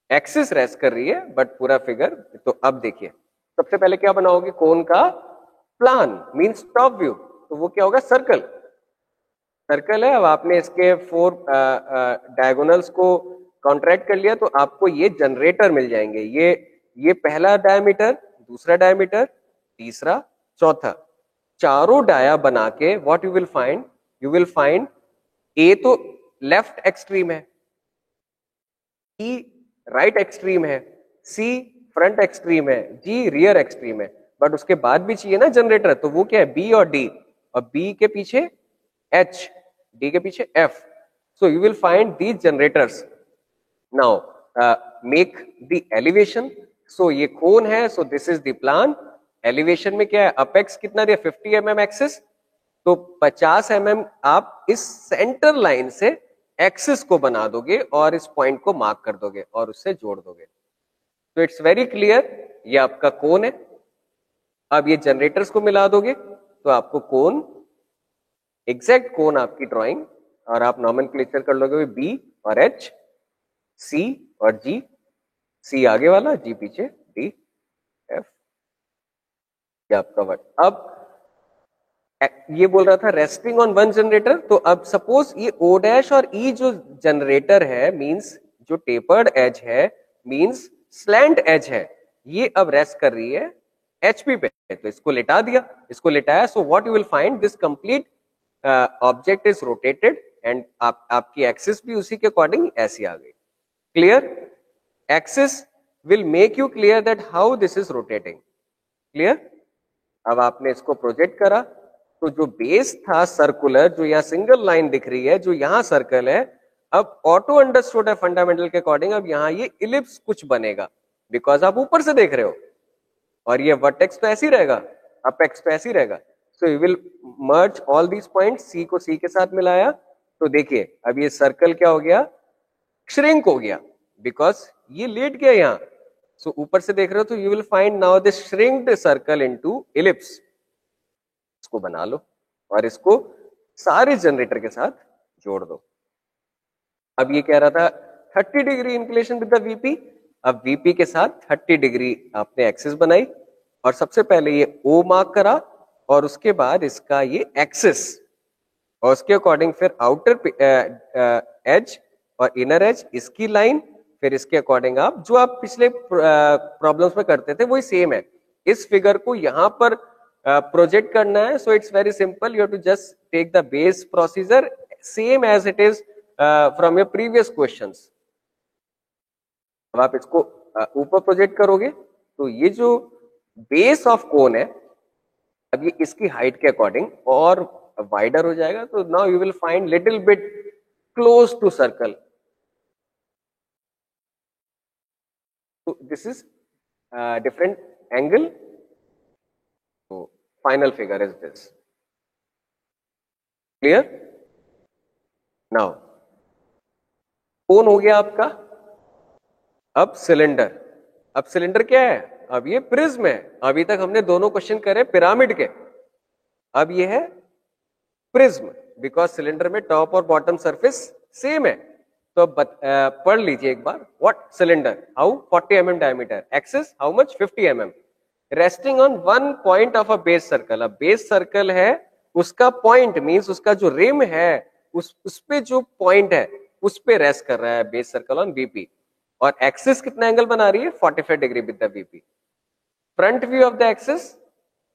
एक्सिस रेस्ट कर रही है बट पूरा फिगर। तो अब देखिए, सबसे पहले क्या बनाओगे, कोन का प्लान मींस टॉप व्यू, तो वो क्या होगा, सर्कल। सर्कल है, अब आपने इसके 4 डायगोनल्स को कॉन्ट्रैक्ट कर लिया, तो आपको ये जनरेटर मिल जाएंगे। ये पहला डायमीटर, दूसरा डायमीटर, तीसरा, चौथा, चारों डाया बना के व्हाट यू विल फाइंड ए तो लेफ्ट एक्सट्रीम है, ई राइट एक्सट्रीम है, सी फ्रंट एक्सट्रीम है, जी रियर एक्सट्रीम है। बट उसके बाद भी चाहिए ना जनरेटर, तो वो क्या है, बी और डी, और बी के पीछे एच, डी के पीछे F. So you will find these generators. Now make the elevation. So ये कोन है, so this is the plan. Elevation में क्या है, अपेक्स कितना दिया, 50 mm एक्सिस, तो 50 mm आप इस सेंटर लाइन से एक्सिस को बना दोगे और इस पॉइंट को मार्क कर दोगे और उससे जोड़ दोगे। तो इट्स वेरी क्लियर, ये आपका कोन है। अब ये जनरेटर्स को मिला दोगे तो आपको कोन, एग्जैक्ट कोन आपकी ड्राइंग, और आप नॉमेनक्लेचर कर लोगे बी और एच, सी और जी, सी आगे वाला, जी पीछे, डी एफ, ये आपका वर्ड। अब ये बोल रहा था रेस्टिंग ऑन 1 जनरेटर, तो अब सपोज ये ओ डैश और ई जो जनरेटर है, मींस जो टेपर्ड एज है, मींस स्लैंट एज है, ये अब रेस्ट कर रही है एचपी पे, तो इसको लिटा दिया, इसको लिटाया। So what you will find, this complete object is rotated, and आपकी एक्सिस भी उसी के अकॉर्डिंग ऐसी आ गई। Clear? Axis will make you clear that how this is rotating. Clear? अब आपने इसको प्रोजेक्ट करा, तो जो बेस था सर्कुलर, जो यहाँ सिंगल लाइन दिख रही है, जो यहाँ सर्कल है, अब ऑटो अंडरस्टूड है फंडामेंटल के अकॉर्डिंग, अब यहाँ ये इलिप्स कुछ बनेगा, बिकॉज आप ऊपर से देख रहे हो, और ये वर्टेक्स तो ऐसे ही रहेगा, अपेक्स तो ऐसे ही रहेगा। So you will merge all these points, C को सी के साथ मिलाया, तो देखिए अब ये सर्कल क्या हो गया, श्रिंक हो गया, बिकॉज ये लेट गया यहाँ। सो ऊपर से देख रहे हो, तो you will find now this shrinked circle into ellipse. इसको बना लो और इसको सारे जनरेटर के साथ जोड़ दो। अब ये कह रहा था 30 degree inclination with the VP, अब वीपी के साथ 30 डिग्री आपने एक्सिस बनाई, और सबसे पहले ये ओ मार्क करा, और उसके बाद इसका ये एक्सिस और उसके अकॉर्डिंग फिर आउटर एज और इनर एज, इसकी लाइन, फिर इसके अकॉर्डिंग आप जो आप पिछले प्रॉब्लम्स में करते थे वही सेम है। इस फिगर को यहां पर प्रोजेक्ट करना है, so it's very simple, you have to just take the base procedure same as it is from your previous questions. अब आप इसको ऊपर प्रोजेक्ट करोगे तो ये जो बेस ऑफ कोन है, अब ये इसकी हाइट के अकॉर्डिंग और वाइडर हो जाएगा, तो now you will find little bit close to circle. तो दिस इज डिफरेंट एंगल, तो final figure is this. Clear? Now cone हो गया आपका। अब सिलेंडर, अब सिलेंडर क्या है? अब ये प्रिज्म है। अभी तक हमने दोनों क्वेश्चन करे पिरामिड के, अब ये है प्रिज्म, बिकॉज सिलेंडर में टॉप और बॉटम सरफेस सेम है। तो पढ़ लीजिए एक बार, what cylinder, how 40 mm diameter, axis how much 50 mm, resting on one point of a base circle. अब बेस सर्कल है, उसका पॉइंट मींस उसका जो रिम है उस पे जो पॉइंट है उस पे रेस्ट कर रहा है बेस सर्कल ऑन बीपी। और एक्सिस कितना एंगल बना रही है? 45 degree with the BP. Front view of the axis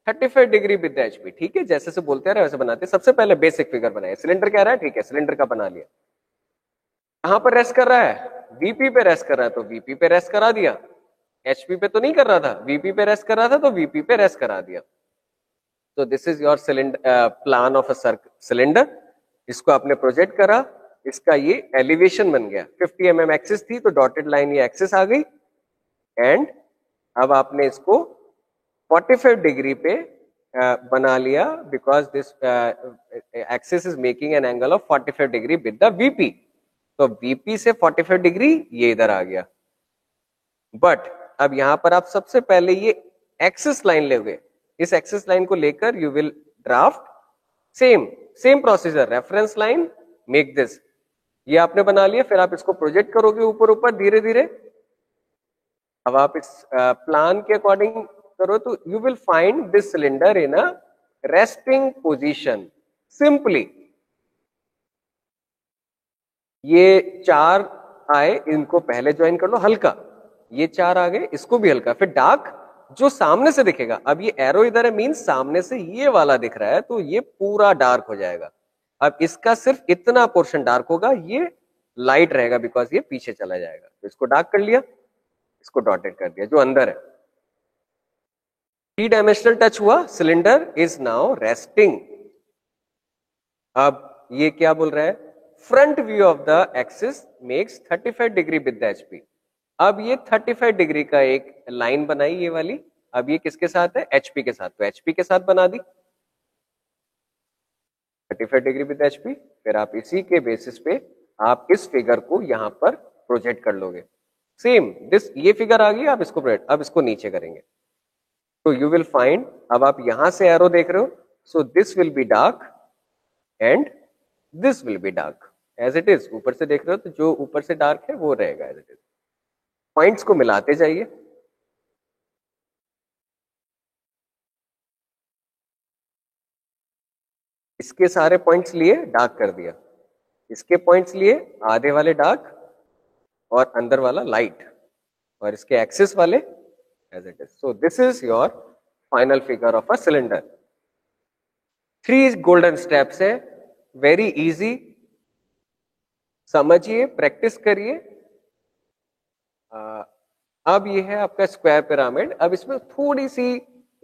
35 degree with the HP. ठीक है, जैसे से बोलते रहे वैसे बनाते। सबसे पहले बेसिक फिगर बनाए। सिलेंडर क्या रहा है? ठीक है, सिलेंडर का बना लिया। कहां पर रेस्ट कर रहा है? वीपी पे रेस्ट कर रहा है, तो वीपी पे रेस्ट करा दिया। एचपी पे तो नहीं कर रहा था, वीपी पे रेस्ट कर रहा था, तो वीपी पे रेस्ट करा दिया। तो this is your cylinder, plan of a cylinder. इसको आपने प्रोजेक्ट करा, इसका ये एलिवेशन बन गया। 50 mm एक्सिस थी, तो डॉटेड लाइन ये एक्सिस आ गई। एंड अब आपने इसको 45 डिग्री पे बना लिया, because this axis is making an angle of 45 degree with the VP. तो वीपी से 45 डिग्री ये इधर आ गया। बट अब यहां पर आप सबसे पहले ये एक्सिस लाइन लोगे। इस एक्सिस लाइन को लेकर you will draft same procedure, reference line, make this. ये आपने बना लिया, फिर आप इसको प्रोजेक्ट करोगे ऊपर ऊपर धीरे धीरे। अब आप इस प्लान के अकॉर्डिंग करो तो you will find this cylinder in a resting position. Simply ये चार आए, इनको पहले ज्वाइन कर लो हल्का, ये चार आ गए, इसको भी हल्का, फिर डार्क जो सामने से दिखेगा। अब ये एरो इधर है, मीन सामने से ये वाला दिख रहा है, तो ये पूरा डार्क हो जाएगा। अब इसका सिर्फ इतना पोर्शन डार्क होगा, ये लाइट रहेगा बिकॉज ये पीछे चला जाएगा। तो इसको डार्क कर लिया, इसको डॉटेड कर दिया जो अंदर है। 3 डायमेंशनल टच हुआ, सिलेंडर इज नाउ रेस्टिंग। अब ये क्या बोल रहा है? Front view of the axis makes 35 degree with the HP. अब ये 35 डिग्री का एक लाइन बनाई ये वाली। अब ये किसके साथ है? एचपी के साथ, तो एचपी के साथ बना दी 35 डिग्री विद एचपी। फिर आप इसी के बेसिस पे आप इस फिगर को यहां पर प्रोजेक्ट कर लोगे। सेम दिस, ये फिगर आ गई, आप इसको प्रोजेक्ट, अब इसको नीचे करेंगे तो यू विल फाइंड, अब आप यहां से एरो देख रहे हो, so this will be dark and this will be dark as it is. ऊपर से देख रहे हो तो जो ऊपर से डार्क है वो रहेगा एज इट इज। पॉइंट्स को मिलाते जाइए। इसके सारे पॉइंट्स लिए डार्क कर दिया, इसके पॉइंट्स लिए आधे वाले डार्क और अंदर वाला लाइट, और इसके एक्सिस वाले as it is. So this is your final figure of a cylinder. 3 golden steps है, वेरी इजी, समझिए, प्रैक्टिस करिए। अब ये है आपका स्क्वायर पिरामिड। अब इसमें थोड़ी सी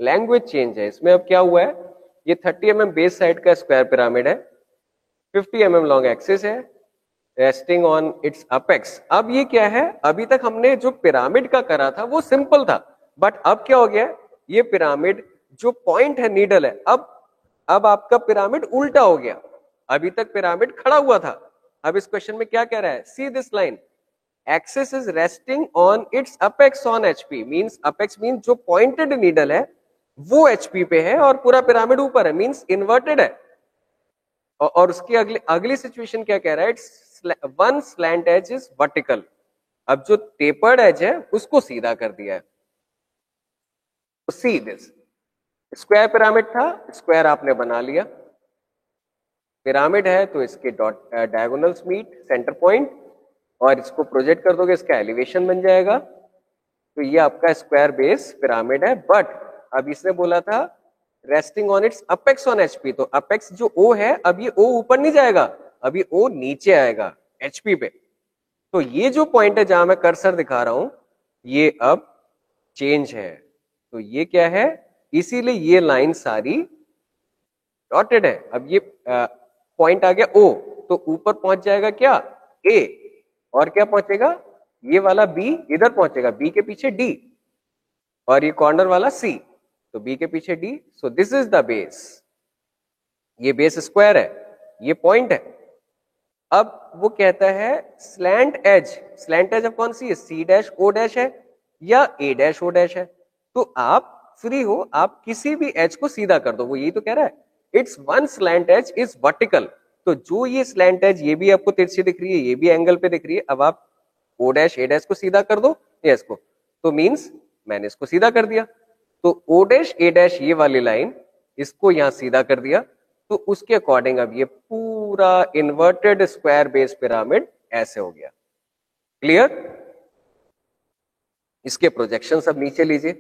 लैंग्वेज चेंज है। इसमें अब क्या हुआ है, ये 30 mm बेस साइड का स्क्वायर पिरामिड है, 50 mm लॉन्ग एक्सिस है, रेस्टिंग ऑन इट्स अपेक्स। अब ये क्या है, अभी तक हमने जो पिरामिड का करा था वो सिंपल था, बट अब क्या हो गया, ये पिरामिड जो पॉइंट है नीडल है, अब आपका पिरामिड उल्टा हो गया। अभी तक पिरामिड खड़ा हुआ था, अब इस क्वेश्चन में क्या कह रहा है, see this line, axis is resting on it's apex on HP, means apex means जो पॉइंटेड नीडल है वो एचपी पे है और पूरा पिरामिड ऊपर है, मींस इन्वर्टेड है। और उसकी अगली सिचुएशन क्या कह रहा है, it's one slant edge is vertical. अब जो टेपर्ड एज है उसको सीधा कर दिया है। तो सी दिस, स्क्वायर पिरामिड था, स्क्वायर आपने बना लिया, पिरामिड है तो इसके dot diagonals meet centre point, और इसको प्रोजेक्ट कर दोगे इसका एलिवेशन बन जाएगा। तो ये आपका स्क्वायर बेस पिरामिड है। बट अब इसने बोला था resting on it's apex on HP, तो अपेक्स जो ओ है, अब ये ओ ऊपर नहीं जाएगा, अभी ओ नीचे आएगा एचपी पे। तो ये जो पॉइंट है जहां मैं कर्सर दिखा रहा हूं, ये अब चेंज है। तो ये क्या है, इसीलिए ये लाइन सारी डॉटेड है। अब ये पॉइंट आ गया ओ, तो ऊपर पहुंच जाएगा क्या, ए, और क्या पहुंचेगा, ये वाला बी इधर पहुंचेगा, बी के पीछे डी, और ये कॉर्नर वाला सी, तो बी के पीछे D. So this is the base, ये बेस स्क्वायर है, ये पॉइंट है। अब वो कहता है स्लैंट एज अब कौन सी है, सी डैश ओ डैश है या ए डैश ओ डैश है। तो आप फ्री हो, आप किसी भी एज को सीधा कर दो, वो यही तो कह रहा है, it's one slant edge is vertical. तो जो ये स्लैंट एज, ये भी आपको तिरछी दिख रही है, ये भी एंगल पे दिख रही है, अब आप ओ डैश ए डैश को सीधा कर दो या इसको, तो मींस मैंने इसको सीधा कर दिया। तो ओ डैश ए डैश ये वाली लाइन, इसको यहां सीधा कर दिया, तो उसके अकॉर्डिंग अब ये पूरा इन्वर्टेड स्क्वायर बेस पिरामिड ऐसे हो गया। क्लियर? इसके प्रोजेक्शन सब नीचे लीजिए।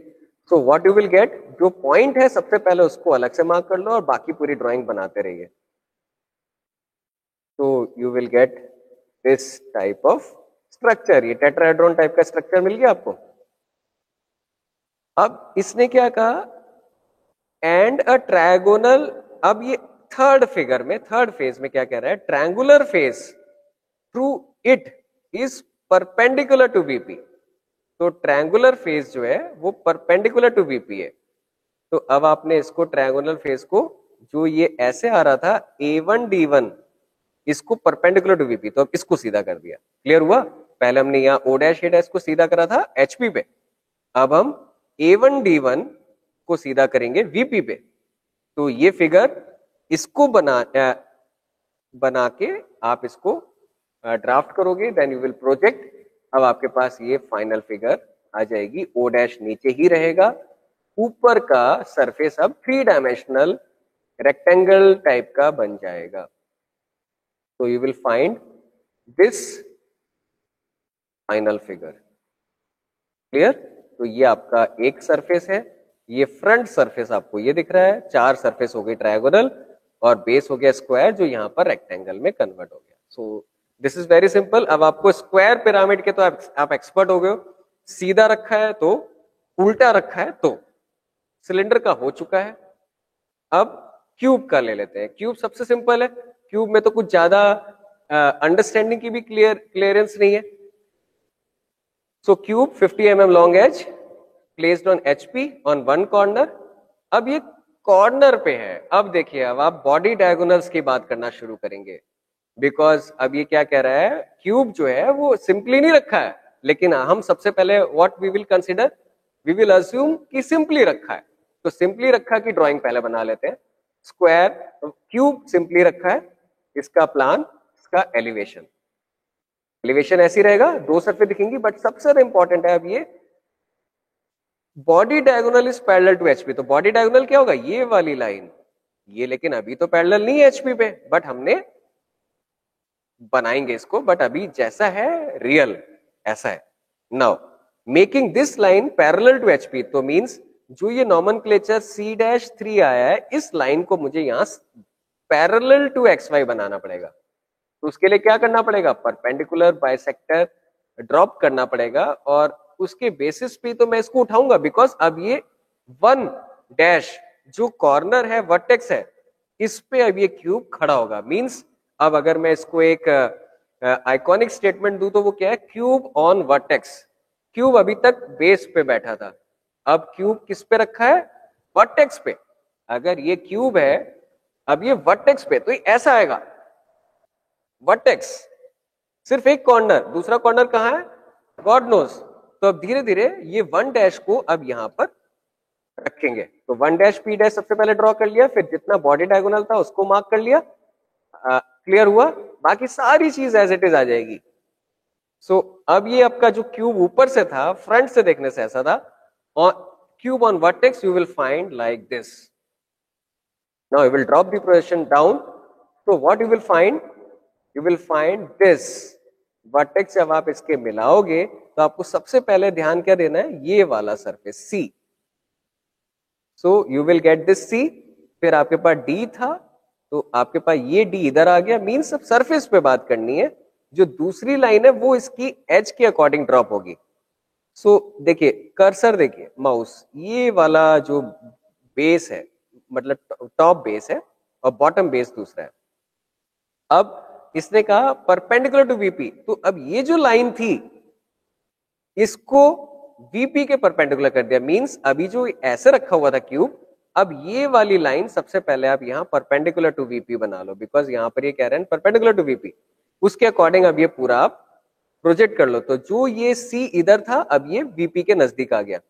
सो व्हाट यू विल गेट, जो पॉइंट है सबसे पहले उसको अलग से मार्क कर लो और बाकी पूरी ड्राइंग बनाते रहिए। तो you will get this type of structure, ये टेट्राहेड्रॉन टाइप का स्ट्रक्चर मिल गया आपको। अब इसने क्या कहा, एंड अ ट्रायगोनल, अब ये थर्ड फिगर में, थर्ड फेज में क्या कह रहा है, triangular face through it is perpendicular to BP. तो ट्रायंगुलर फेस जो है वो परपेंडिकुलर टू बीपी है। तो अब आपने इसको ट्रायंगुलर फेस को, जो ये ऐसे आ रहा था A1 D1, इसको परपेंडिकुलर टू बीपी, तो अब इसको सीधा कर दिया। क्लियर हुआ? पहले हमने यहाँ ओ डैश ए डैश को सीधा करा था एचपी पे, अब हम A1 D1 को सीधा करेंगे वीपी पे। तो ये फिगर इसको बना के आप इसको ड्राफ्ट करोगे, देन यू विल प्रोजेक्ट। अब आपके पास ये फाइनल फिगर आ जाएगी, ओ डैश नीचे ही रहेगा, ऊपर का सरफेस अब 3 डायमेंशनल रेक्टेंगल टाइप का बन जाएगा। तो you will find this final figure. Clear? तो ये आपका एक सरफेस है, ये फ्रंट सरफेस आपको ये दिख रहा है, 4 सरफेस हो गई ट्रायंगुलर और बेस हो गया स्क्वायर, जो यहां पर रेक्टेंगल में कन्वर्ट हो गया। सो दिस इज वेरी सिंपल। अब आपको स्क्वायर पिरामिड के तो आप एक्सपर्ट हो गए हो, सीधा रखा है तो, उल्टा रखा है तो, सिलेंडर का हो चुका है। अब क्यूब का ले लेते हैं। क्यूब सबसे सिंपल है, क्यूब में तो कुछ ज्यादा अंडरस्टैंडिंग की भी क्लियरेंस नहीं है। So cube 50 mm long edge placed on HP on one corner. अब ये कॉर्नर पे है। अब देखिए, अब आप बॉडी डायगोनल्स की बात करना शुरू करेंगे, बिकॉज अब ये क्या कह रहा है, क्यूब जो है वो सिंपली नहीं रखा है, लेकिन हम सबसे पहले what we will consider, we will assume कि सिंपली रखा है। तो सिंपली रखा की ड्राइंग पहले बना लेते हैं। स्क्वायर क्यूब सिंपली रखा है, इसका प्लान, इसका एलिवेशन, एलिवेशन ऐसी रहेगा, 2 सरफेस दिखेंगी, बट सबसे ज्यादा इंपॉर्टेंट है अब ये body diagonal is parallel to HP. तो बॉडी डायगोनल क्या होगा, ये वाली लाइन, ये लेकिन अभी तो पैरेलल नहीं है एचपी पे, बट हमने बनाएंगे इसको, बट अभी जैसा है रियल ऐसा है। Now making this line parallel to HP, तो मींस जो ये नॉमेनक्लेचर C-3 आया है, इस लाइन को मुझे यहां पैरेलल टू XY बनाना पड़ेगा। तो उसके लिए क्या करना पड़ेगा, परपेंडिकुलर बाइसेक्टर ड्रॉप करना पड़ेगा, और उसके बेसिस पे तो मैं इसको उठाऊंगा, बिकॉज अब ये 1 डैश जो कॉर्नर है, वर्टेक्स है, इस पे अब ये क्यूब खड़ा होगा। मींस अब अगर मैं इसको एक आइकॉनिक स्टेटमेंट दूं तो वो क्या है, क्यूब ऑन वर्टेक्स। क्यूब अभी तक बेस पे बैठा था, अब क्यूब किस पे रखा है, वर्टेक्स पे। अगर ये क्यूब है, अब ये वर्टेक्स पे, तो ये ऐसा आएगा, वर्टेक्स सिर्फ एक कॉर्नर, दूसरा कॉर्नर कहां है, गॉड नोज। तो अब धीरे धीरे ये 1 डैश को अब यहां पर रखेंगे। तो 1 डैश P डैश सबसे पहले ड्रॉ कर लिया, फिर जितना बॉडी डायगोनल था उसको मार्क कर लिया। क्लियर हुआ? बाकी सारी चीज एज इट इज आ जाएगी। सो अब ये आपका जो क्यूब ऊपर से था, फ्रंट से देखने से ऐसा था, और cube on vertex you will find like this. Now you will drop the projection down So what you will find? You will find this vertex जब आप इसके मिलाओगे तो आपको सबसे पहले ध्यान क्या देना है, ये वाला surface C. So you will get this C. फिर आपके पास डी था तो आपके पास ये डी इधर आ गया. मीन्स अब सरफेस पे बात करनी है. जो दूसरी लाइन है वो इसकी एज के अकॉर्डिंग ड्रॉप होगी. सो देखिए कर्सर, देखिए माउस, ये वाला जो बेस है मतलब टॉप बेस है और बॉटम बेस दूसरा है. अब इसने कहा परपेंडिकुलर टू वीपी. तो अब ये जो लाइन थी इसको वीपी के परपेंडिकुलर कर दिया. मींस अभी जो ऐसे रखा हुआ था क्यूब, अब ये वाली लाइन सबसे पहले आप यहां परपेंडिकुलर टू वीपी बना लो. बिकॉज यहां पर ये कह रहे हैं परपेंडिकुलर टू वीपी. उसके अकॉर्डिंग अब ये पूरा आप प्रोजेक्ट कर लो. तो जो ये सी इधर था अब ये वीपी के नजदीक आ गया.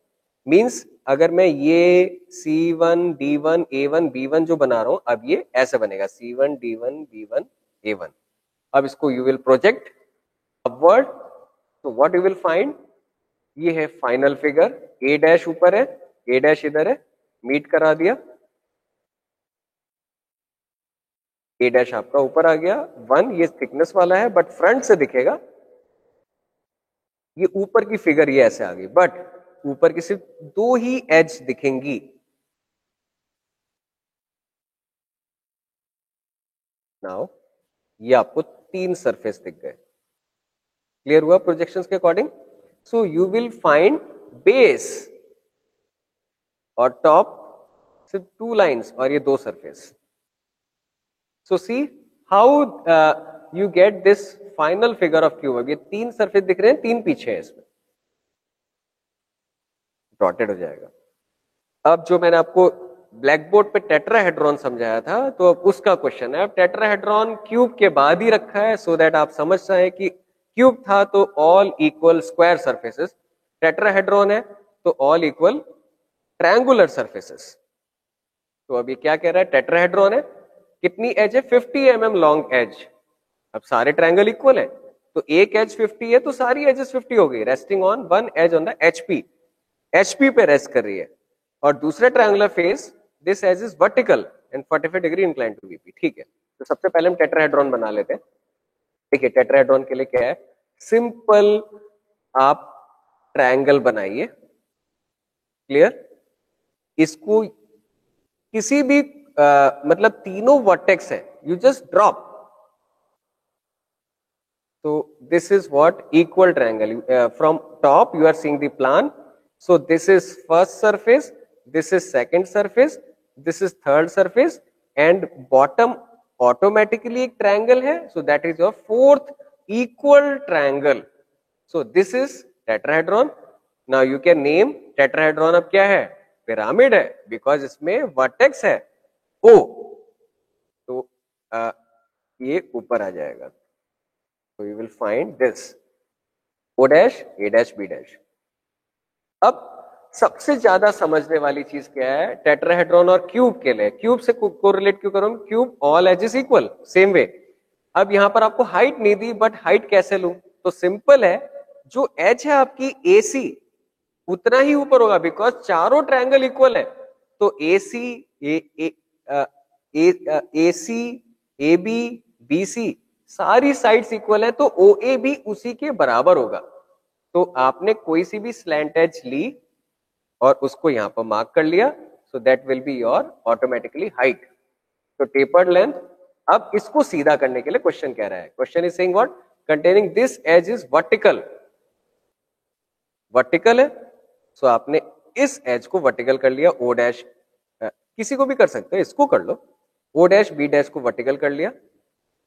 मींस अगर मैं ये C1 D1 A1 B1 जो बना रहा हूं अब ये ऐसे बनेगा C1 D1 B1 A1. अब इसको यू विल प्रोजेक्ट अपवर्ड. तो व्हाट यू विल फाइंड, ये है फाइनल फिगर. ए डैश ऊपर है, ए डैश इधर है, मीट करा दिया. ए डैश आपका ऊपर आ गया. 1 ये थिकनेस वाला है बट फ्रंट से दिखेगा. ये ऊपर की फिगर ये ऐसे आ गई बट ऊपर की सिर्फ 2 ही एज दिखेंगी. नाउ ये आपको 3 सरफेस दिख गए. क्लियर हुआ प्रोजेक्शंस के according. So you will find base और टॉप सिर्फ 2 लाइंस और ये 2 surface. So see how you get this final figure of cube. अब ये 3 सरफेस दिख रहे हैं, 3 पीछे है, इसमें डॉटेड हो जाएगा. अब जो मैंने आपको ब्लैक बोर्ड पे टेट्राहेड्रॉन समझाया था तो अब उसका क्वेश्चन है. अब टेट्राहेड्रॉन क्यूब के बाद ही रखा है सो दैट आप समझ जाए कि क्यूब था तो all equal square surfaces, tetrahedron है तो ऑल इक्वल ट्रायंगुलर सरफेसेस. तो अब ये क्या कह रहा है, टेट्राहेड्रॉन है, कितनी एज है, 50 mm लॉन्ग एज. अब सारे ट्रायंगल इक्वल है तो एक एज 50 है तो सारी एजेस 50 हो गई. Resting on one edge on the HP, HP पे रेस्ट कर रही है. और दूसरे triangular face this edge is vertical and 45 degree incline to VP. ठीक है, तो सबसे पहले हम टेट्राहेड्रॉन बना लेते हैं. देखिए टेट्राहेड्रॉन के लिए क्या है, सिंपल आप ट्रायंगल बनाइए. क्लियर, इसको किसी भी मतलब तीनों वर्टेक्स है, यू जस्ट ड्रॉप. तो this is what equal triangle. From top you are seeing the plan. So this is first surface, this is second surface, this is third surface and bottom automatically एक triangle है. So that is your fourth equal triangle. So this is tetrahedron. Now you can name tetrahedron. अब क्या है, pyramid है because इसमें vertex है O. तो ये ऊपर आ जाएगा. So you will find this O dash, A dash, B dash. अब सबसे ज्यादा समझने वाली चीज क्या है, टेट्राहेड्रॉन और क्यूब के लिए. क्यूब से कोरिलेट क्यों करूं, cube all ages equal same way. अब यहां पर आपको हाइट नहीं दी बट हाइट कैसे लूं, तो सिंपल है, जो एज है आपकी AC उतना ही ऊपर होगा बिकॉज चारों ट्रायंगल इक्वल है. तो AC AC AB BC सारी साइड्स इक्वल है तो OA भी उसी के बराबर होगा. तो आपने कोई सी भी स्लैंट एज ली और उसको यहां पर मार्क कर लिया. So that will be your automatically height. तो टेपर्ड लेंथ. अब इसको सीधा करने के लिए क्वेश्चन कह रहा है, question is saying what, containing this edge is vertical. Vertical है सो आपने इस एज को वर्टिकल कर लिया. O डैश किसी को भी कर सकते हो, इसको कर लो. O डैश B डैश को वर्टिकल कर लिया.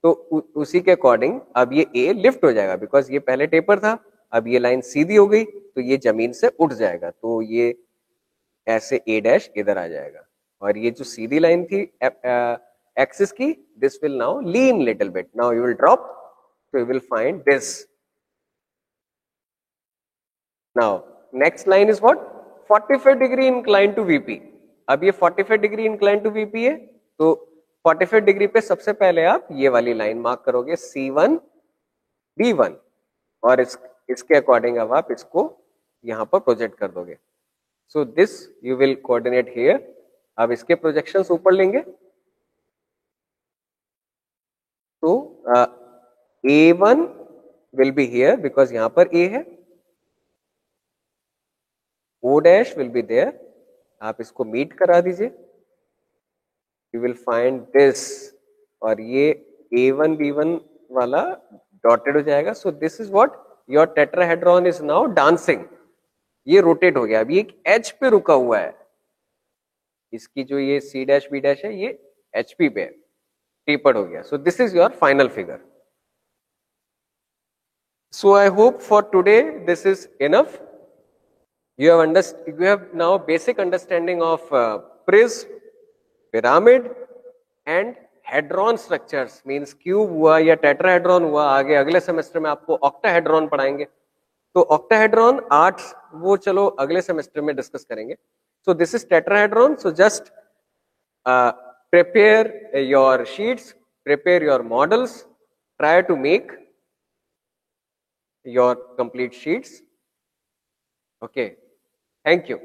तो उसी के अकॉर्डिंग अब ये A लिफ्ट हो जाएगा बिकॉज ये पहले टेपर था. अब ये लाइन सीधी हो गई तो ये जमीन से उठ जाएगा. तो ये ऐसे A डैश इधर आ जाएगा और ये जो सीधी लाइन थी एक्सिस की, this will now lean little bit. Now you will drop, so you will find this. Now next line is what, 45 degree inclined to VP. अब ये 45 डिग्री inclined to VP है तो 45 डिग्री पे सबसे पहले आप ये वाली लाइन मार्क करोगे C1 B1 और इसके अकॉर्डिंग अब आप इसको यहां पर प्रोजेक्ट कर दोगे. So this you will coordinate here. अब इसके प्रोजेक्शंस ऊपर लेंगे. तो A1 will be here because यहाँ पर A है, O dash will be there. आप इसको मीट करा दीजिए, you will find this, और ये A1 B1 वाला डॉटेड हो जाएगा. So this is what your tetrahedron is now dancing. ये रोटेट हो गया, अभी एक H पे रुका हुआ है. इसकी जो ये C dash B dash है ये HP पे है, टेपर्ड हो गया. So this is your final figure. So I hope for today this is enough. You have now basic understanding of prism, pyramid and hadron structures. Means cube हुआ या tetrahedron हुआ. आगे अगले सेमेस्टर में आपको ऑक्टाहेड्रॉन पढ़ाएंगे. तो ऑक्टाहेड्रॉन 8 वो चलो अगले सेमेस्टर में डिस्कस करेंगे. सो this is tetrahedron. So just prepare your sheets, prepare your models, try to make your complete sheets. Okay, thank you.